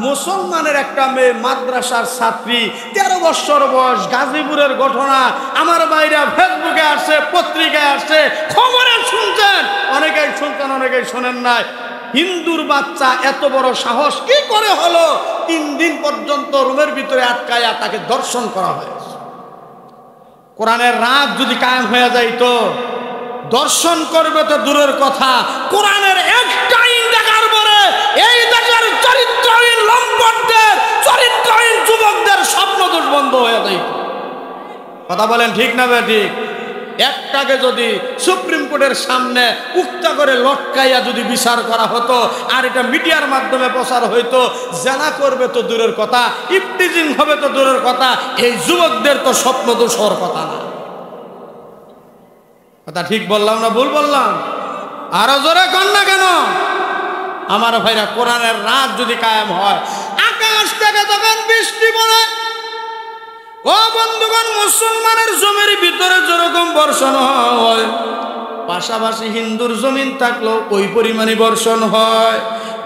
মুসলমানের একটা মেয়ে মাদ্রাসার ছাত্রী, 13 বছর বয়স, গাজীপুরের ঘটনা। আমার বাইরে ফেসবুকে আসছে, পত্রিকায় আসছে, খবরে শুনছেন, অনেকেই শুনছেন, অনেকেই শোনেন নাই। হিন্দুর বাচ্চা, এত বড় সাহস কি করে হলো? 3 দিন পর্যন্ত রুমের ভিতরে আটকায়া তাকে দর্শন করা হয়েছে। কোরআনের রাত যদি কায়েম হয়ে যাইতো, দর্শন করবে তো দূরের কথা, কোরআনের একটা আইন দেখার পরে এই দেশের চরিত্রহীন লম্পটদের, চরিত্রহীন যুবকদের স্বপ্ন দোষ বন্ধ হয়ে যায়। কথা বলেন ঠিক না বেঠিক? একটাকে যদি সুপ্রিম কোর্টের সামনে উক্তা করে লটকাইয়া যদি বিচার করা হতো, আর এটা মিডিয়ার মাধ্যমে প্রচার হইতো, জানা করবে তো দূরের কথা, ইফতিজিং হবে তো দূরের কথা, এই যুবকদের তো স্বপ্ন দোষ হওয়ার কথা না। কথা ঠিক বললাম না ভুল বললাম? আরো জোরে কন না কেন? আমার ভাইরা, কোরআনের রাত যদি কায়েম হয়, আকাশ থেকে যখন বৃষ্টি পড়ে, ও বন্ধুগণ, মুসলমানের জমির ভিতরে যেরকম বর্ষণ হয়, পাশাপাশি হিন্দুর জমিন থাকলেও ওই পরিমাণে বর্ষণ হয়।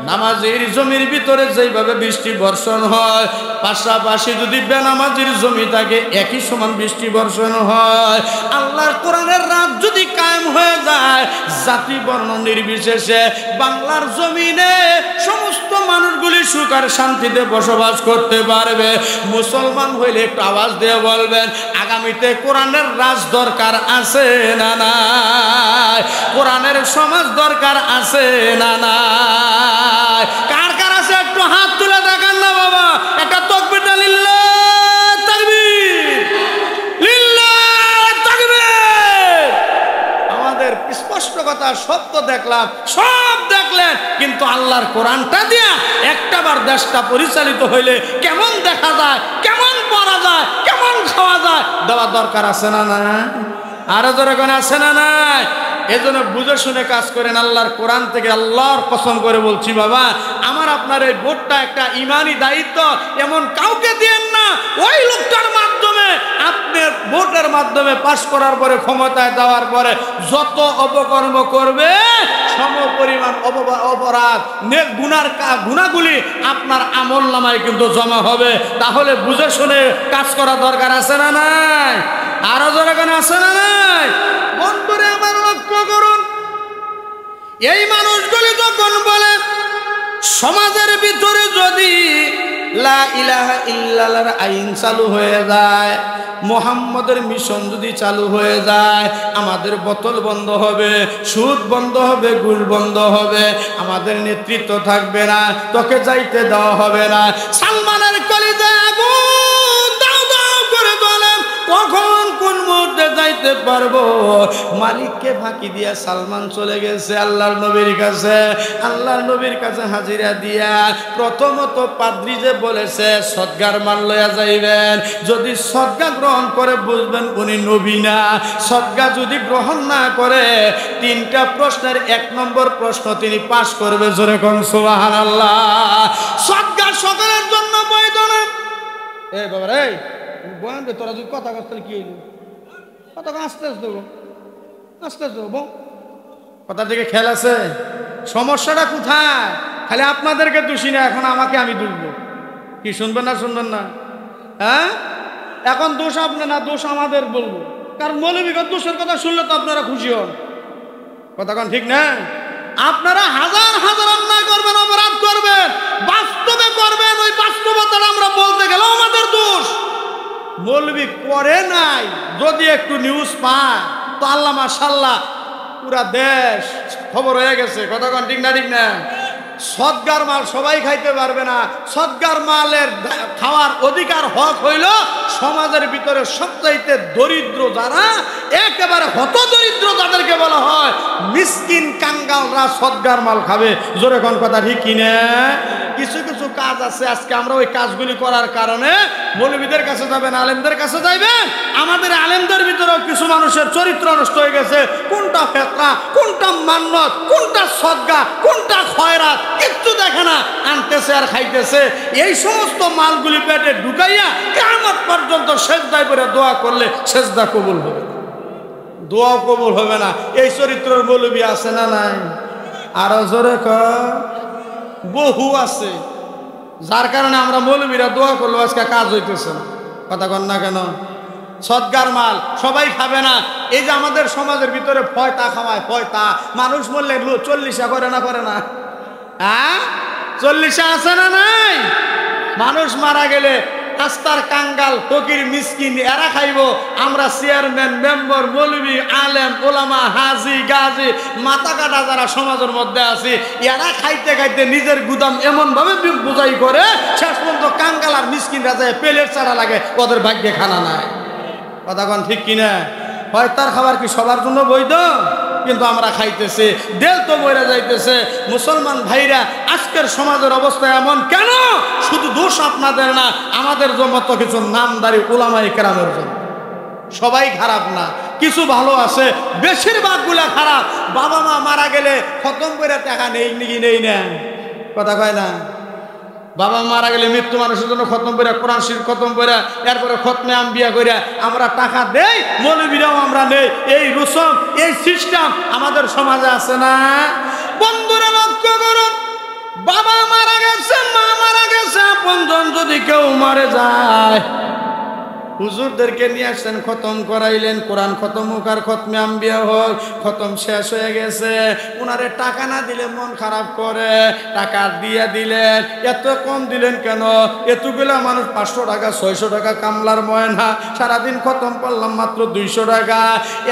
নামাজের জমির ভিতরে যেইভাবে বৃষ্টি বর্ষণ হয়, পাশাপাশি যদি বেনামাজির জমি থাকে, একই সমান বৃষ্টি বর্ষণ হয়। আল্লাহর কোরআনের রাত যদি কায়েম হয়ে যায়, জাতি বর্ণ নির্বিশেষে বাংলার জমিনে সমস্ত মানুষগুলি সুখ আর শান্তিতে বসবাস করতে পারবে। মুসলমান হইলে একটু আওয়াজ দিয়ে বলবেন, আগামীতে কোরআনের রাজ দরকার আছে না নাই? কোরআনের সমাজ দরকার আছে না নাই? কার কার আছে একটু হাত তুলে দেখান না বাবা, একটা তাকবীর লিল্লাহ তাকবীর, লিল্লাহ তাকবীর। আমাদের স্পষ্ট কথা, সব তো দেখলাম, সব দেখলেন, কিন্তু আল্লাহর কোরআনটা দিয়া একটাবার দেশটা পরিচালিত হইলে কেমন দেখা যায়, কেমন পড়া যায়, কেমন খাওয়া যায়, দেওয়া দরকার আছে না না? আরো যখন আছে না নাই? এজন্য বুঝে শুনে কাজ করেন। আল্লাহর কোরআন থেকে আল্লাহর কসম করে বলছি বাবা, আমার আপনার এই ভোটটা একটা ইমানি দায়িত্ব। এমন কাউকে দিয়েন না ওই লোকটার মাধ্যমে, আপনি ভোটের মাধ্যমে পাশ করার পরে, ক্ষমতায় যাওয়ার পরে যত অপকর্ম করবে, সম পরিমাণ অপরাধ গুণাগুলি আপনার আমল নামায় কিন্তু জমা হবে। তাহলে বুঝে শুনে কাজ করা দরকার আছে না নাই? আরো যখন আছে না নাই? বন্ধুরে আমার লক্ষ্য করুন, এই মানুষগুলি যখন বলে সমাজের ভিতরে যদি লা ইলাহা ইল্লাল্লাহর আইন চালু হয়ে যায়, মুহাম্মদের মিশন যদি চালু হয়ে যায়, আমাদের বোতল বন্ধ হবে, সুদ বন্ধ হবে, ঘুষ বন্ধ হবে, আমাদের নেতৃত্ব থাকবে না, তোকে যাইতে দেওয়া হবে না। সালমানের কলিজায় আগুন দাও দাও করে বলেন, কখন কোন মুহূর্তে যাইতে করতে পারবো। মালিককে ফাঁকি দিয়া সালমান চলে গেছে আল্লাহর নবীর কাছে। আল্লাহর নবীর কাছে হাজিরা দিয়া প্রথমত পাদ্রী যে বলেছে সদগার মাল লইয়া যাইবেন, যদি সদগা গ্রহণ করে বুঝবেন উনি নবী না। সদগা যদি গ্রহণ না করে 3টা প্রশ্নের 1 নম্বর প্রশ্ন তিনি পাশ করবে। জোরে কোন সুবহানাল্লাহ। সদগা সকলের জন্য বৈধ না। এই বাবা রে বয়ান দে, তোরা যদি কথা কস তাহলে কি হইল? কথা আস্তে আস্তে দেবো, আস্তে আস্তে দেবো। কথা থেকে খেয়াল আছে? সমস্যাটা কোথায়? খালি আপনাদেরকে দোষী না, এখন আমাকে আমি দুষবো। কি শুনবেন না শুনবেন না? হ্যাঁ, এখন দোষ আপনি না, দোষ আমাদের বলবো। কারণ মৌলবীগণ দোষের কথা শুনলে তো আপনারা খুশি হন। কথা কোন ঠিক না? আপনারা হাজার হাজার অন্যায় করবেন, অপরাধ করবেন, বাস্তবে করবেন, ওই বাস্তবতাটা আমরা বলতে গেলেও আমাদের দোষ। মৌলবী করে নাই, যদি একটু নিউজ পায় তো আল্লাহ মাশাআল্লাহ পুরা দেশ খবর হয়ে গেছে। কথা কোন ঠিক না? ঠিক না? সদগার মাল সবাই খাইতে পারবে না। সদগার মালের খাওয়ার অধিকার হক হইল সমাজের ভিতরে সবচাইতে দরিদ্র যারা, একেবারে হত দরিদ্র তাদেরকে বলা হয় মিসকিন কাঙ্গালরা সদগার মাল খাবে। জোরে কোন কথা ঠিক কিনা? কিছু কিছু কাজ আছে, আজকে আমরা ওই কাজগুলি করার কারণে মৌলবীদের কাছে যাবেন, আলেমদের কাছে যাইবেন। আমাদের আলেমদের ভিতরেও কিছু মানুষের চরিত্র নষ্ট হয়ে গেছে। কোনটা ফেতরা, কোনটা মান্নত, কোনটা সদগা, কোনটা খয়রাত কিচ্ছু দেখে না, আনতেছে আর খাইতেছে। এই সমস্ত মালগুলি পেটে ঢুকাইয়া কিয়ামত পর্যন্ত সেজদায় করে দোয়া করলে সেজদা কবুল হবে না, দোয়া কবুল হবে না। এই চরিত্রের মৌলবী আছে না নাই? আরো জোরে কর। বহু আছে, যার কারণে আমরা মৌলবীরা দোয়া করলো আজকে কাজ হইতেছে না। কথা কন না কেন? সদগার মাল সবাই খাবে না। এই যে আমাদের সমাজের ভিতরে ফয়তা খাওয়ায়, ফয়তা মানুষ মরলে 40 করে না, করে না? হ্যাঁ, 40 আছে না নাই? মানুষ মারা গেলে রাস্তার কাঙ্গাল ফকির মিসকিন এরা খাইব, আমরা চেয়ারম্যান, মেম্বার, মৌলবী, আলেম, ওলামা, হাজি, গাজী, মাথা কাটা যারা সমাজের মধ্যে আছে, এরা খাইতে খাইতে নিজের গুদাম এমন ভাবে বোঝাই করে শেষ পর্যন্ত কাঙ্গাল আর মিসকিন রাজায় পেলের চারা লাগে, ওদের ভাগ্যে খানা নাই। কথা কোন ঠিক কিনা? হয় তার খাবার কি সবার জন্য বৈধ? কিন্তু আমরা খাইতেছি, দেল তো বইরা যাইতেছে। মুসলমান ভাইরা, আজকের সমাজের অবস্থা এমন কেন? শুধু দোষ আপনাদের না, আমাদের মতো কিছু নামদারি উলামায়ে কেরামের জন্য। সবাই খারাপ না, কিছু ভালো আছে, বেশিরভাগ গুলা খারাপ। বাবা মা মারা গেলে খতম করে টাকা নেই নাকি? নেই না? কথা কয় না? বাবা মারা গেলে মৃত্যু মানুষের জন্য খতম করে, কোরআন শরীফ খতম করে, এরপরে খতমে আম্বিয়া করে আমরা টাকা দেই, মৌলবীরাও আমরা নেই। এই রসম, এই সিস্টেম আমাদের সমাজে আছে না? বন্ধুরা লক্ষ্য করুন, বাবা মারা গেছে, মা মারা গেছে, আপনজন যদি কেউ মারা যায়, হুজুরদেরকে নিয়ে আসছেন, খতম করাইলেন, কোরআন খতম হোক আর খতমে আম্বিয়া হোক, খতম শেষ হয়ে গেছে। ওনারে টাকা না দিলে মন খারাপ করে, টাকা দিয়ে দিলেন। এত কম দিলেন কেন? এতগুলা মানুষ 500 টাকা 600 টাকা কামলার ময়না, সারাদিন খতম করলাম মাত্র 200 টাকা।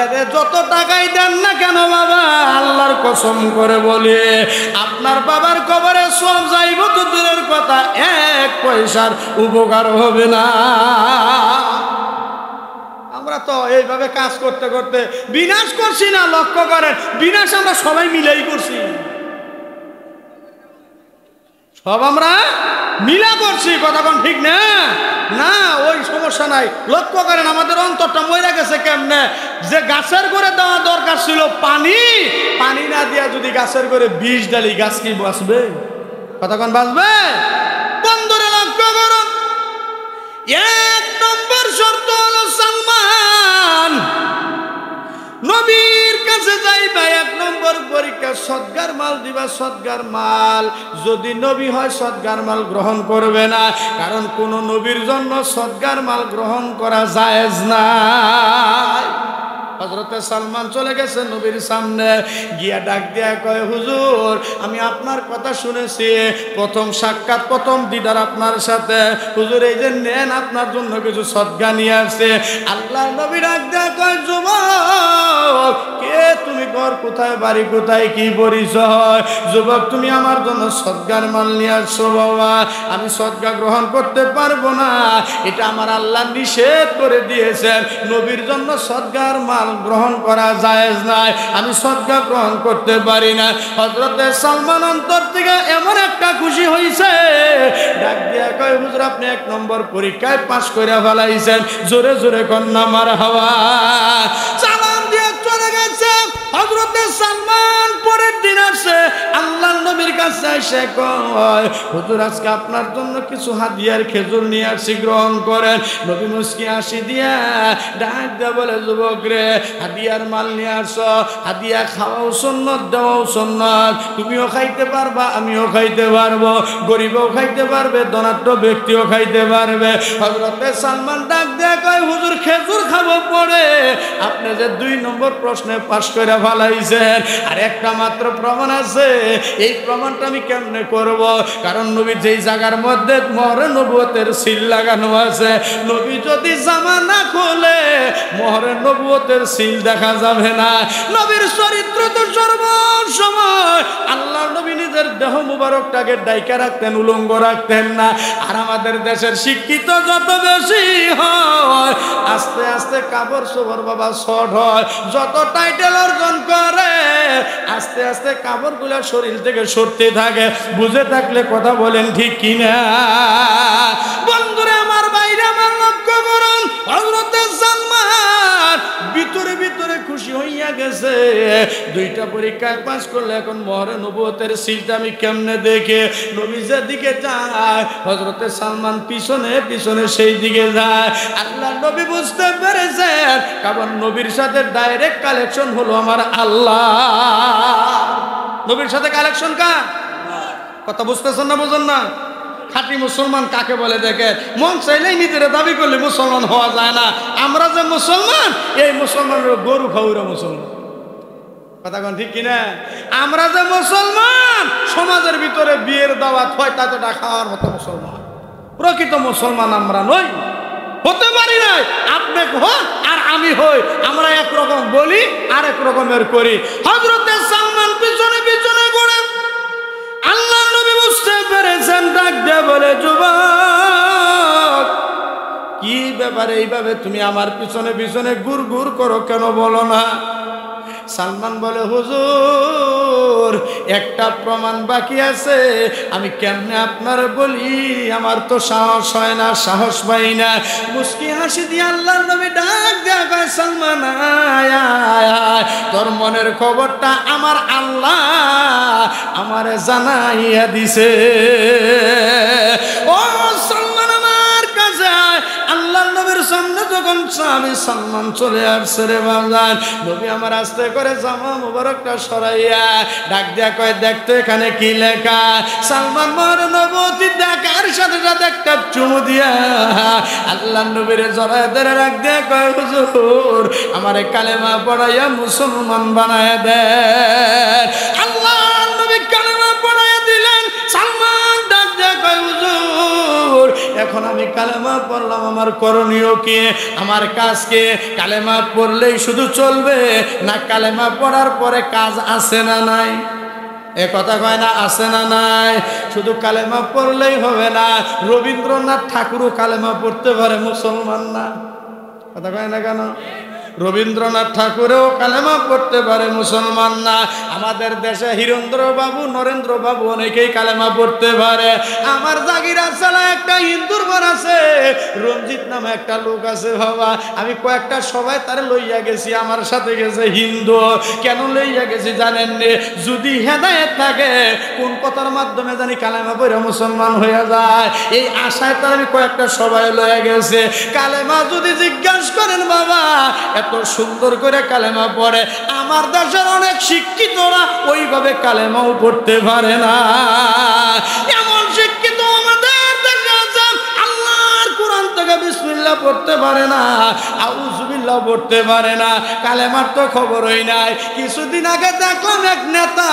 এদের যত টাকাই দেন না কেন বাবা, আল্লাহর কসম করে বলি, আপনার বাবার কবরে সব যাইব তো দূরের কথা, 1 পয়সার উপকার হবে না। আমরা তো এইভাবে কাজ করতে করতে বিনাশ করছি না। লক্ষ্য করেন, বিনাশ আমরা সবাই মিলেই করছি, সব আমরা মিলা করছি। কথা কোন ঠিক না? না, ওই সমস্যা নাই। লক্ষ্য করেন, আমাদের অন্তরটা মরে গেছে কেমনে? যে গাছের করে দেওয়া দরকার ছিল পানি, পানি না দিয়া যদি গাছের করে বিষ ডালি, গাছ কি বাঁচবে? কথা কোন বাঁচবে? বন্ধুরা লক্ষ্য করুন, 1 নম্বর শর্ত হলো সালমান নবীর কাছে যাইবা, 1 নম্বর পরীক্ষা, সদগার মাল দিবা। সদগার মাল যদি নবী হয় সদগার মাল গ্রহণ করবে না, কারণ কোন নবীর জন্য সদগার মাল গ্রহণ করা জায়েজ না। হযরতে সালমান চলে গেছে নবীর সামনে, গিয়া ডাক দিয়া কয়, হুজুর আমি আপনার কথা শুনেছি, প্রথম সাক্ষাৎ, প্রথম দিদার আপনার সাথে। হুজুর এই যে নেন, আপনার জন্য কিছু সদকা নিয়ে আসছে। আল্লাহর নবী ডাক দিয়া কয়, যুবক কে তুমি ঘর কোথায়, বাড়ি কোথায়, কি পরিচয়? যুবক তুমি আমার জন্য সদকার মাল নিয়ে আসছো বাবা। আমি সদকা গ্রহণ করতে পারবো না, এটা আমার আল্লাহ নিষেধ করে দিয়েছেন। নবীর জন্য সদকার মাল গ্রহণ করা জায়েজ নাই, আমি সদকা গ্রহণ করতে পারি না। হযরতে সালমান অন্তর থেকে এমন একটা খুশি হইছে, ডাক দিয়া কয় হুজুর আপনি 1 নম্বর পরীক্ষায় পাস করে ফেলাইছেন। জোরে জোরে কন্যা মারহাবা। সালাম দিয়ে চলে গেছে। হযরতে সালমান পরের দিন আসে আল্লাহর নবীর কাছে এসে কয় হুজুর আজকে আপনার জন্য কিছু হাদিয়ার খেজুর নিয়ে আসি, গ্রহণ করেন। নবী মুস্কি হাসি দিয়া ডাক দিয়া বলে যুবক রে, হাদিয়ার মাল নিয়ে আসো, হাদিয়া খাওয়াও সুন্নত, দেওয়াও সুন্নত। তুমিও খাইতে পারবা, আমিও খাইতে পারবো, গরিবও খাইতে পারবে, ধনাঢ্য ব্যক্তিও খাইতে পারবে। হযরতে সালমান ডাক দিয়া কয় হুজুর খেজুর খাবো পরে, আপনি যে 2 নম্বর প্রশ্নে পাস করে ফেলাইছেন। আর একটা মাত্র প্রমাণ আছে, এই প্রমাণটা আমি কেমনে করব? কারণ নবী যেই জায়গার মধ্যে মোহরে নবুয়তের সিল লাগানো আছে, নবী যদি জামা না খোলে মোহরে নবুয়তের সিল দেখা যাবে না। নবীর চরিত্র তো সর্বসময় আল্লাহর নবী নিজের দেহ মুবারকটাকে ডাইকা রাখতেন, উলঙ্গ রাখতেন না। আর আমাদের দেশের শিক্ষিত যত বেশি হয়, আস্তে আস্তে কাপড় চোপড় বাবা শর্ট হয়, যত টাইটেল অর্জন করে আস্তে আস্তে কাপড়গুলো শরীর থেকে সরতে থাকে। বুঝে থাকলে কথা বলেন ঠিক কিনা? বন্ধুরা আমার, বাইরে আমার লক্ষ্য করুন, হযরতে সালমান ভিতরে ভিতরে খুশি হইয়া গেছে। 2টা পরীক্ষায় পাস করলে এখন মোহরে নবুয়তের সিলটা আমি কেমনে দেখে? নবী যেদিকে যায় হযরতে সালমান পিছনে পিছনে সেই দিকে যায়। আল্লাহ নবী বুঝতে পেরেছেন কারণ নবীর সাথে ডাইরেক্ট কালেকশন হলো আমার আল্লাহ। নবীর সাথে কালেকশন কার? কথা বুঝতেছেন না? বুঝুন না? খাঁটি মুসলমান কাকে বলে দেখে? মন চাইলেই নিজের দাবি করলে মুসলমান হওয়া যায় না। আমরা যে মুসলমান, এই মুসলমানের গরু খাওয়ার মুসলমান। কথা কোন ঠিক কিনা? আমরা যে মুসলমান, সমাজের ভিতরে বিয়ের দাওয়াত হয় তাতে খাওয়ার মতো মুসলমান। প্রকৃত মুসলমান আমরা নই, হতে পারি নাই। আপনি হন আর আমি হই, আমরা একরকম বলি আর এক রকমের করি। হযরতে সালমান পিছনে পিছনে ঘুরে আল্লাহ নবী বুঝতে পেরেছেন, ডাক দিয়ে বলে যুবক কি ব্যাপারে এইভাবে তুমি আমার পিছনে পিছনে গুড় গুড় করো কেন বলো না? সালমান বলে হুজুর একটা প্রমাণ বাকি আছে, আমি কেমনে আপনার বলি, আমার তো সাহস হয় না, সাহস পাই না। মুস্কি হাসি দিয়ে আল্লাহর নবী ডাক দেয়া কয় সালমান আয় আয় আয়, তোর মনের খবরটা আমার আল্লাহ আমারে জানাইয়া দিছে। ও সালমান আমার কাছে আল্লাহর নবীর সামনে যখন আমি সালমান চলে আসছে রে বাজান, নবী আমার আস্তে করে জামা মুবারকটা সরাইয়া ডাক দিয়া কয় দেখতো এখানে কি লেখা? সালমান মোহরে নবুয়ত দেখার সাথে সাথে একটা চুমু দিয়া আল্লাহর নবীর জড়ায় ধরে ডাক দিয়া কয় হুজুর আমারে কালেমা পড়াইয়া মুসলমান বানায় দেন। আল্লাহর নবী কালেমা পড়াইয়া দিলেন। সালমান ডাক দিয়া কয় হুজুর এখন আমি কালেমা পড়লাম, আমার করণীয় কি, আমার কাজ কি? কালেমা পড়লেই শুধু চলবে না কালেমা পড়ার পরে কাজ আছে না নাই? এ কথা কয় না, আছে না নাই? শুধু কালেমা পড়লেই হবে না। রবীন্দ্রনাথ ঠাকুরও কালেমা পড়তে পারে, মুসলমান না। কথা কয় না কেন? রবীন্দ্রনাথ ঠাকুরেও কালেমা পড়তে পারে, মুসলমান না। আমাদের দেশে হীরেন্দ্র বাবু, নরেন্দ্র বাবু অনেকেই কালেমা পড়তে পারে। আমার জাগিরা চালা একটা হিন্দুর ঘর আছে, রঞ্জিত নামে একটা লোক আছে বাবা। আমি কয়েকটা সবাই তারে লইয়া গেছি, আমার সাথে গেছে হিন্দু। কেন লইয়া গেছি জানেন নে? যদি হেদায়েত থাকে কোন কথার মাধ্যমে জানি কালেমা পড়ে মুসলমান হয়ে যায়, এই আশায় তার আমি কয়েকটা সবাই লইয়া গেছে। কালেমা যদি জিজ্ঞাসা করেন বাবা এত সুন্দর করে কালেমা পড়ে, আমার দেশের অনেক শিক্ষিতরা ওইভাবে কালেমাও পড়তে পারে না। এমন শিক্ষিত আমাদের দেশে আছে, আল্লাহর কোরআন থেকে বিসমিল্লাহ পড়তে পারে না, আউযুবিল্লাহ পড়তে পারে না, কালেমার তো খবরই নাই। কিছুদিন আগে দেখলাম এক নেতা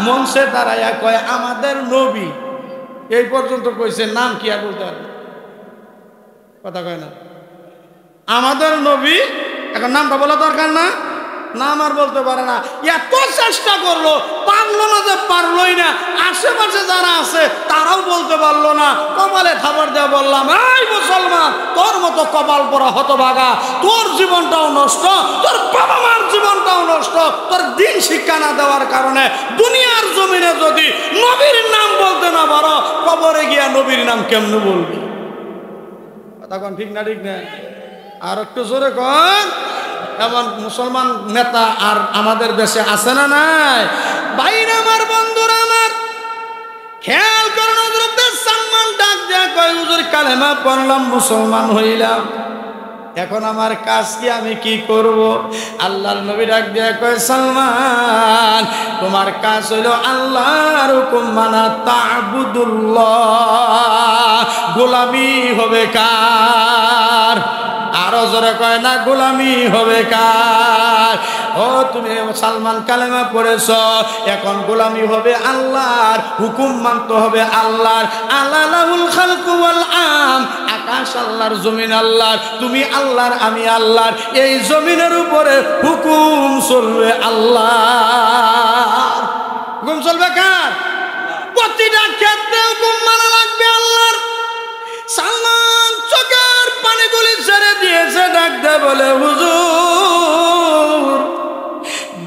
মঞ্চে দাঁড়াইয়া কয় আমাদের নবী, এই পর্যন্ত কইছে, নাম কি আর বলতে পারে? কথা কয় না। আমাদের নবী, এখন নামটা বলা দরকার না? না আমার বলতে পারে না। এত চেষ্টা করলো, পারলো না, যে পারলোই না। আশেপাশে যারা আছে তারাও বলতে পারলো না। কপালে থাপড় দেওয়া বললাম, এই মুসলমান, তোর মতো কপাল পরা হতভাগা, তোর জীবনটাও নষ্ট, তোর বাবা মার জীবনটাও নষ্ট। তোর দিন শিক্ষা না দেওয়ার কারণে দুনিয়ার জমিনে যদি নবীর নাম বলতে না পারো, কবরে গিয়া নবীর নাম কেমনে বলবি? তখন ঠিক না, ঠিক না? আর একটু জোরে কর। এমন মুসলমান নেতা আর আমাদের দেশে আছে না নাই? ভাইরা আমার, বন্ধুরা আমার, খেয়াল করুন। হযরত সালমান ডাক দেয়া কয়, হুজুর কালেমা পড়লাম, মুসলমান হইলাম, এখন আমার কাজ কি, আমি কি করব? আল্লাহর নবী ডাক দেয়া কয়, সালমান, তোমার কাজ হইল আল্লাহর হুকুম মানা, তা'বুদুল্লাহ। গোলামি হবে কার? আরো জোরে কয় না, গোলামি হবে কার? ও তুমি সালমান কালেমা পড়েছ, এখন গোলামি হবে আল্লাহর, হুকুম মানতে হবে আল্লাহর। আল্লাহুল খালকু ওয়াল আম, আকাশ আল্লাহর, জমিন আল্লাহর, তুমি আল্লাহর, আমি আল্লাহর। এই জমিনের উপরে হুকুম চলবে আল্লাহর। হুকুম চলবে কার? প্রতিটা ক্ষেত্রে হুকুম মানা লাগবে আল্লাহর। সালমান চোখের পানিগুলি ছেড়ে দিয়েছে, ডাক দেয় বলে, হুজুর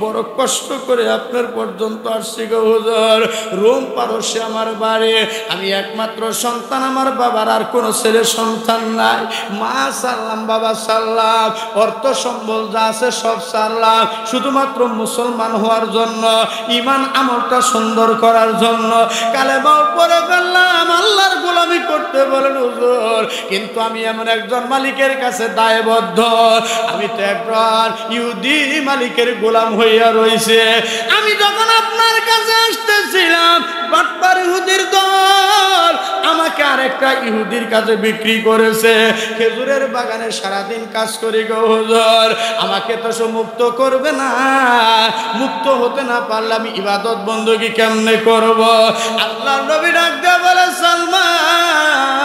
বড় কষ্ট করে আপনার পর্যন্ত আসছি গো হুজুর। রোম পারস্যে আমার বাড়ি, আমি একমাত্র সন্তান, আমার বাবার আর কোনো ছেলে সন্তান নাই। মা সারলাম, বাবা সারলাম, অর্থ সম্বল যা আছে সব সারলাম, শুধুমাত্র মুসলমান হওয়ার জন্য, ইমান আমলটা সুন্দর করার জন্য। কালেমাও পড়ে ফেললাম, আল্লাহর গোলামি করতে বলেন হুজুর, কিন্তু আমি এমন একজন মালিকের কাছে দায়বদ্ধ, আমি তো একজন ইহুদি মালিকের গোলাম হইয়া রইছে। আমি যখন আপনার কাছে আসতেছিলাম, বাটপার ইহুদির দল আমাকে আরেকটা ইহুদির কাছে বিক্রি করেছে। খেজুরের বাগানে সারাদিন কাজ করি গো হুজুর, আমাকে তো সে মুক্ত করবে না। মুক্ত হতে না পারলে আমি ইবাদত বندگی কেমনে করব? আল্লাহর নবী ডাক দিয়ে বলে, সালমান,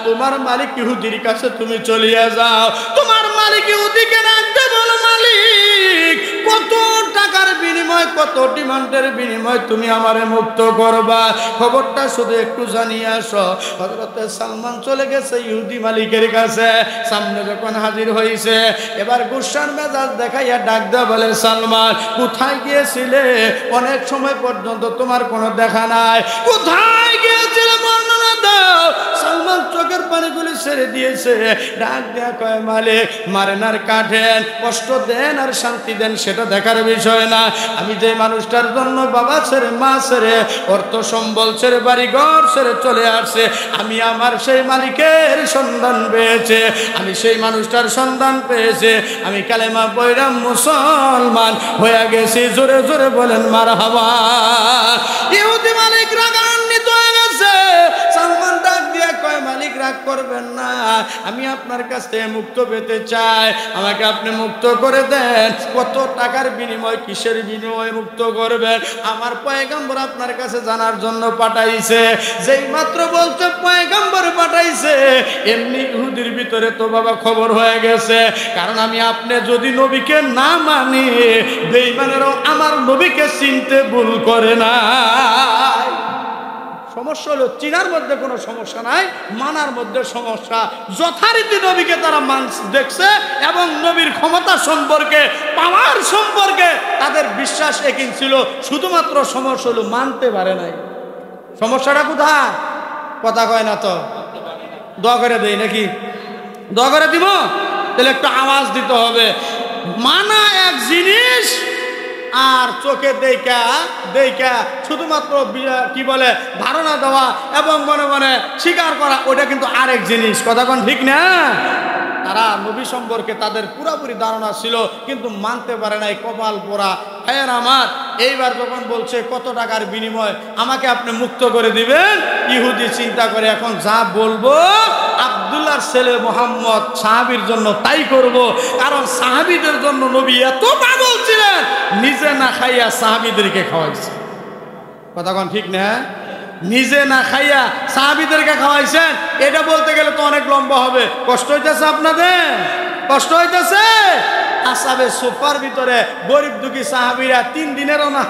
তোমার মালিক ইহুদির কাছে তুমি চলিয়া যাও। তোমার মালিক ইহুদিকে ডাক দিয়ে বলো, মালিক, কত টাকার বিনিময়, কত ডিমান্ডের বিনিময় তুমি আমারে মুক্ত করবা? খবরটা শুধু একটু জানিয়ে আসো। হযরত সালমান চলে গেছে ইহুদি মালিকের কাছে। সামনে যখন হাজির হয়েছে, এবার গুসার মেজাজ দেখাইয়া ডাক দেয়া বলে, সালমান, কোথায় গিয়েছিলে? অনেক সময় পর্যন্ত তোমার কোনো দেখা নাই, কোথায় গিয়েছিলে বর্ণনা দাও। সালমান চোখের পানিগুলি ছেড়ে দিয়েছে, ডাক দেয়া কয়, মালিক, মারেন আর কাটেন, কষ্ট দেন আর শান্তি দেন, সেটা দেখার বিষয় না। আমি যে মানুষটার জন্য বাবা ছেড়ে, মা ছেড়ে, অর্থ সম্বল ছেড়ে, বাড়ি ঘর ছেড়ে চলে আসছে, আমি আমার সেই মালিকের সন্ধান পেয়েছে, আমি সেই মানুষটার সন্ধান পেয়েছে, আমি কালেমা পড়া মুসলমান হয়ে গেছি। জোরে জোরে বলেন মারহাবা। ইহুদি মালিক রাগান্বিত হয়ে গেছে। সালমান ডাক দিয়ে কয়, মালিক রাগ করবেন না, আমি আপনার কাছ থেকে মুক্ত পেতে চাই, আমাকে আপনি মুক্ত করে দেন। কত টাকার বিনিময়, কিসের বিনিময়ে মুক্ত করবেন? আমার পয়গম্বর আপনার কাছে জানার জন্য পাঠাইছে। যেই মাত্র বলছে পয়গম্বর পাঠাইছে, এমনি ইহুদির ভিতরে তো বাবা খবর হয়ে গেছে। কারণ আমি আপনি যদি নবীকে না মানি, বেঈমানেরাও আমার নবীকে চিনতে ভুল করে না। সমস্যা হলো চিনার মধ্যে কোনো সমস্যা নাই, মানার মধ্যে সমস্যা। যথারীতি নবীকে তারা দেখছে এবং নবীর ক্ষমতা সম্পর্কে, পাওয়ার সম্পর্কে তাদের বিশ্বাস একই ছিল, শুধুমাত্র সমস্যা হলো মানতে পারে নাই। সমস্যাটা কোথায়? কথা কয় না তো। দোয়া করে দেই নাকি? দোয়া করে দিব? তাহলে একটু আওয়াজ দিতে হবে। মানা এক জিনিস, আর চোখে দেখা শুধুমাত্র কি বলে ধারণা দেওয়া এবং মনে মনে স্বীকার করা, ওটা কিন্তু আরেক জিনিস। কথা কোন ঠিক না? তারা নবী সম্পর্কে তাদের পুরোপুরি ধারণা ছিল, কিন্তু মানতে পারে নাই, কপাল পোড়া। ভাইয়ের আমার, এইবার যখন বলছে কত টাকার বিনিময় আমাকে আপনি মুক্ত করে দিবেন, ইহুদি চিন্তা করে, এখন যা বলবো আব্দুল্লাহর ছেলে মোহাম্মদ সাহাবীর জন্য তাই করব। কারণ সাহাবীদের জন্য নবী এত পাগল ছিলেন, নিজে না খাইয়া সাহাবীদেরকে খাওয়াইছে। কথা কোন ঠিক না? নিজে না খাইয়া সাহাবীদেরকে খাওয়াইছেন। এটা বলতে গেলে তো অনেক লম্বা হবে। কষ্ট হইতেছে আপনাদের? কষ্ট হইতেছে? আসাবে সোফার ভিতরে গরিব দুঃখী সাহাবীরা 3 দিনেরও না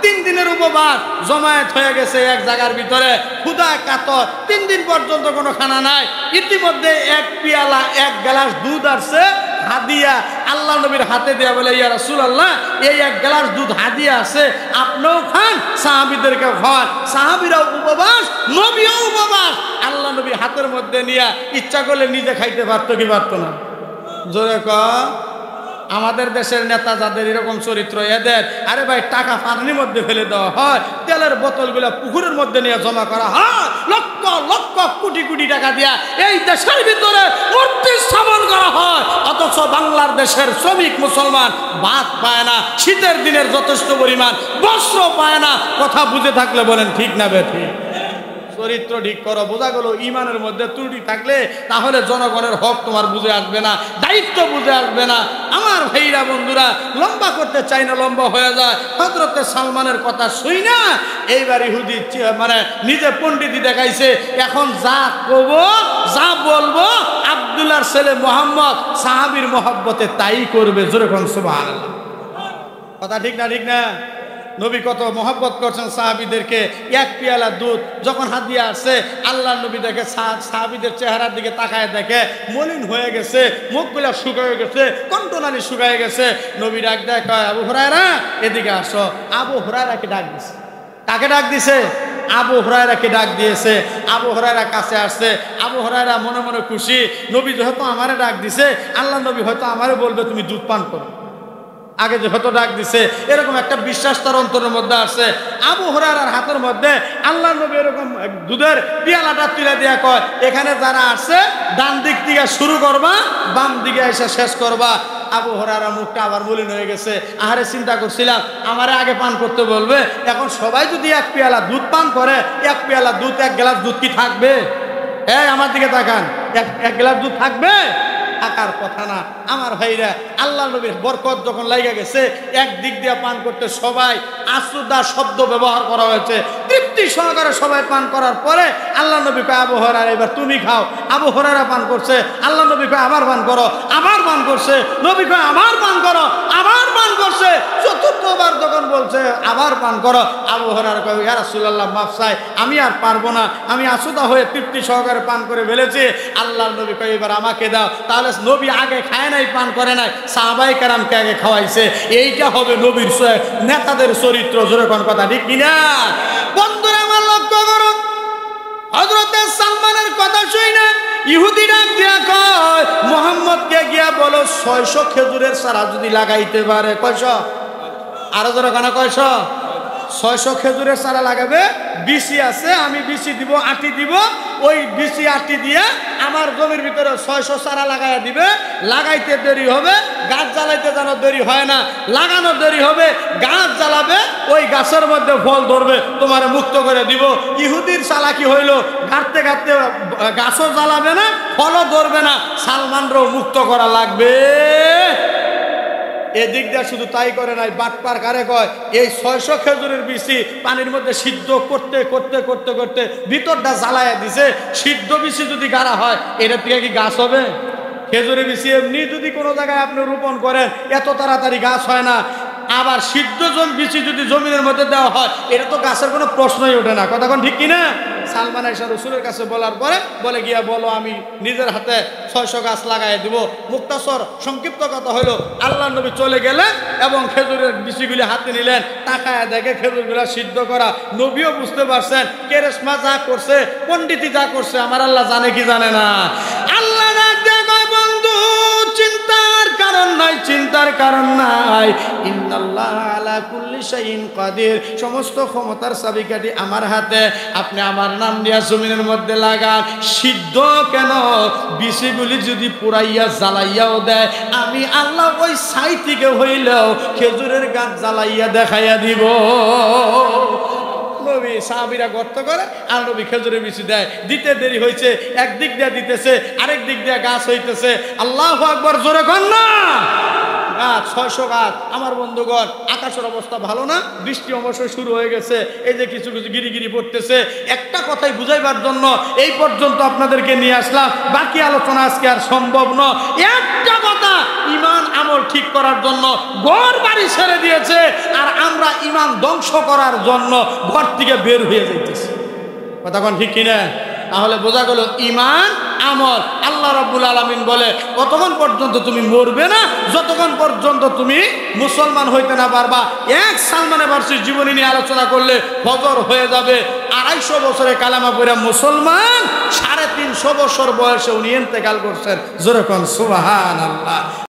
3 দিনের উপবাস জমায়েত হয়ে গেছে এক জায়গার ভিতরে, ক্ষুধা কাতর, 3 দিন পর্যন্ত কোনো খানা নাই। ইতিমধ্যে এক পিয়ালা 1 গ্লাস দুধ আসছে হাদিয়া, আল্লাহ নবীর হাতে দেয়া বলে, ইয়া রাসূলুল্লাহ এই 1 গ্লাস দুধ হাদিয়া আছে, আপনিও খান, সাহাবীদেরকে খাওয়ান। সাহাবীরাও উপবাস, নবীও উপবাস। আল্লাহ নবী হাতের মধ্যে নিয়ে ইচ্ছা করলে নিজে খাইতে পারতো কি পারতো না? জোরে কর। আমাদের দেশের নেতা যাদের এরকম চরিত্র, এদের আরে ভাই টাকা পানির মধ্যে ফেলে দেওয়া হয়, তেলের বোতলগুলো পুকুরের মধ্যে নিয়ে জমা করা হয়, লক্ষ লক্ষ কোটি কোটি টাকা দিয়া এই দেশের ভিতরে মূর্তি স্থাপন করা হয়, অথচ বাংলার দেশের শ্রমিক মুসলমান ভাত পায় না, শীতের দিনের যথেষ্ট পরিমাণ বস্ত্র পায় না। কথা বুঝে থাকলে বলেন ঠিক না বেঠিক? চরিত্র ঠিক করো। বোঝা গেল ইমানের মধ্যে ত্রুটি থাকলে তাহলে জনগণের হক তোমার বুঝে আসবে না, দায়িত্ব বুঝে আসবে না। আমার ভাইরা বন্ধুরা, লম্বা করতে চাই না, লম্বা হয়ে যায়। হযরতে সালমানের কথা শুই না এইবার ইহুদি মানে নিজে পণ্ডিতি দেখাইছে, এখন যা কব যা বলবো আব্দুল্লাহর ছেলে মুহাম্মদ সাহাবীর মহব্বতে তাই করবে। জোরে কোন সুবহানাল্লাহ। কথা ঠিক না? ঠিক না? নবী কত মহব্বত করছেন সাহাবীদেরকে। 1 পেয়ালা দুধ যখন হাদিয়া আসছে, আল্লাহ নবী দেখে সাহাবীদের চেহারার দিকে তাকায় দেখে মলিন হয়ে গেছে, মুখগুলা শুকিয়ে গেছে, কণ্ঠনালী শুকিয়ে গেছে। নবী ডাক দেয়, কয় আবু হুরায়রা এদিকে আসো। আবু হুরায়রাকে ডাক দিছে। কাকে ডাক দিছে? আবু হুরায়রাকে ডাক দিয়েছে। আবু হুরায়রা কাছে আসছে। আবু হুরায়রা মনে মনে খুশি, নবী হয়তো আমারে ডাক দিছে, আল্লাহ নবী হয়তো আমারে বলবে তুমি দুধ পান করো, আগে যে হয়তো ডাক দিছে, এরকম একটা বিশ্বাস তার অন্তরের মধ্যে আসছে। আবু হুরায়রার হাতের মধ্যে আল্লাহ নবী এরকম দুধের পিয়ালাটা তুলে দিয়া কয়, এখানে যারা আসছে ডান দিক থেকে শুরু করবা, বাম দিকে এসে শেষ করবা। আবু হুরায়রার মুখটা আবার মলিন হয়ে গেছে। আহারে চিন্তা করছিলাম আমারে আগে পান করতে বলবে, এখন সবাই যদি 1 পেয়ালা দুধ পান করে, 1 পেয়ালা দুধ 1 গ্লাস দুধ কি থাকবে? এই আমার দিকে তাকান, 1 গ্লাস দুধ থাকবে? থাকার কথা না। আমার ভাইরা, আল্লাহ নবীর বরকত যখন লাগা গেছে, এক দিক দিয়ে পান করতে সবাই আসুদা শব্দ ব্যবহার করা হয়েছে, তৃপ্তি সহকারে সবাই পান করার পরে আল্লাহ নবী কয় আবু হুরায়রা এবার তুমি খাও। আবু হুরায়রা পান করছে, আল্লাহ নবী কয় আবার পান করো, আবার পান করছে, নবী কয় আবার পান করো, আবার পান করছে। চতুর্থবার যখন বলছে আবার পান করো, আবু হুরায়রা কয় ইয়া রাসূলুল্লাহ মাফ চাই, আমি আর পারবো না, আমি আসুদা হয়ে তৃপ্তি সহকারে পান করে ফেলেছি। আল্লাহ নবী কয় এবার আমাকে দাও। তাহলে নবী আগে খায় নাই, পান করে নাই, সাহাবায়ে কেরামকে আগে খাওয়াইছে। এইটা হবে নবীর নেতাদের চরিত্র। জোরে কোন কথা ঠিক কিনা? বন্ধুরা আমার লক্ষ্য করুন, হযরতে সালমানের কথা শুই না ইহুদি ডাক দিয়া কয় মুহাম্মদকে গিয়া বলো 600 খেজুরের চারা যদি লাগাইতে পারে। কয়শ? আরো জোরে কানা কয়শ? 600 খেজুরের চারা লাগাবে। বিচি আছে, আমি বিচি দিব, আটি দিব, ওই বিচি আটি দিয়ে আমার জমির ভিতরে 600 চারা লাগাইয়া দিবে। লাগাইতে দেরি হবে, গাছ জ্বালাইতে যেন দেরি হয় না, লাগানো দেরি হবে, গাছ জ্বালাবে, ওই গাছের মধ্যে ফল ধরবে, তোমার মুক্ত করে দিব। ইহুদির চালাকি হইল, গাঁটতে গাঁটতে গাছও জ্বালাবে না, ফলও ধরবে না, সালমানরাও মুক্ত করা লাগবে। এদিক দিয়ে শুধু তাই করে নাই, বাটপার কারে কয় এই 600 খেজুরের বিচি পানির মধ্যে সিদ্ধ করতে করতে করতে করতে ভিতরটা জ্বালাইয়া দিছে। সিদ্ধ বিচি যদি গাড়া হয়, এটা থেকে কি গাছ হবে? খেজুরের বিচি এমনি যদি কোনো জায়গায় আপনি রোপণ করেন, এত তাড়াতাড়ি গাছ হয় না। আবার সিদ্ধ বিচি যদি জমিনের মধ্যে দেওয়া হয়, এটা তো গাছের কোনো প্রশ্নই ওঠে না। কথা কোন ঠিক কিনা? সালমান আয়েশা রাসূলের কাছে বলার পরে বলে গিয়া বলো আমি নিজের হাতে 600 গাছ লাগাই দিব। মুক্তাসর সংক্ষিপ্ত কথা হলো, আল্লাহ নবী চলে গেলেন এবং খেজুরের বিচিগুলি হাতে নিলেন, তাকায় দেখে খেজুরগুলা সিদ্ধ করা। নবীও বুঝতে পারছেন কেরেশমা যা করছে, পণ্ডিতি যা করছে, আমার আল্লাহ জানে কি জানে না? আল্লাহ না দেখো বন্ধু, চিন্তার কারণ নাই, চিন্তার কারণ নাই। ইন্নাল্লাহ আলা কুল্লি শাইইন কাদির, সমস্ত ক্ষমতার চাবিকাঠি আমার হাতে। আপনি আমার নাম দিয়া জমিনের মধ্যে লাগান, সিদ্ধ কেন বিচিগুলি যদি পুরাইয়া জ্বালাইয়াও দেয়, আমি আল্লাহ ওই ছাই থেকে হইলেও খেজুরের গাছ জ্বালাইয়া দেখাইয়া দিব। নবী সাহাবীরা গর্ত করে আর নবী খেজুরের বিচি দেয়। দিতে দেরি হয়েছে, একদিক দিয়ে দিতেছে, আরেক দিক দিয়ে গাছ হইতেছে। আল্লাহু আকবার, জোরে কর না। গাছ 600 গাছ। আমার বন্ধুগণ, আকাশের অবস্থা ভালো না, বৃষ্টি অবশ্যই শুরু হয়ে গেছে, এই যে কিছু কিছু গিরিগিরি পড়তেছে। একটা কথাই বুঝাইবার জন্য এই পর্যন্ত আপনাদেরকে নিয়ে আসলাম, বাকি আলোচনা আজকে আর সম্ভব নয়। একটা কথা, ঈমান আমল ঠিক করার জন্য ঘর বাড়ি ছেড়ে দিয়েছে, আর আমরা ইমান ধ্বংস করার জন্য ঘর থেকে বের হয়ে যাইতেছি। কথা কোন ঠিক কিনা? তাহলে বোঝা গেল ইমান আমল। আল্লাহ রাব্বুল আলামিন বলে কতক্ষণ পর্যন্ত তুমি মরবে না, যতক্ষণ পর্যন্ত তুমি মুসলমান হইতে না পারবা। এক সালমানে ফার্সির জীবনী নিয়ে আলোচনা করলে ফজর হয়ে যাবে। 250 বছরে কালেমা পড়ে মুসলমান, 350 বছর বয়সে উনি ইন্তেকাল করছেন। জোরে কোন সুবহানাল্লাহ।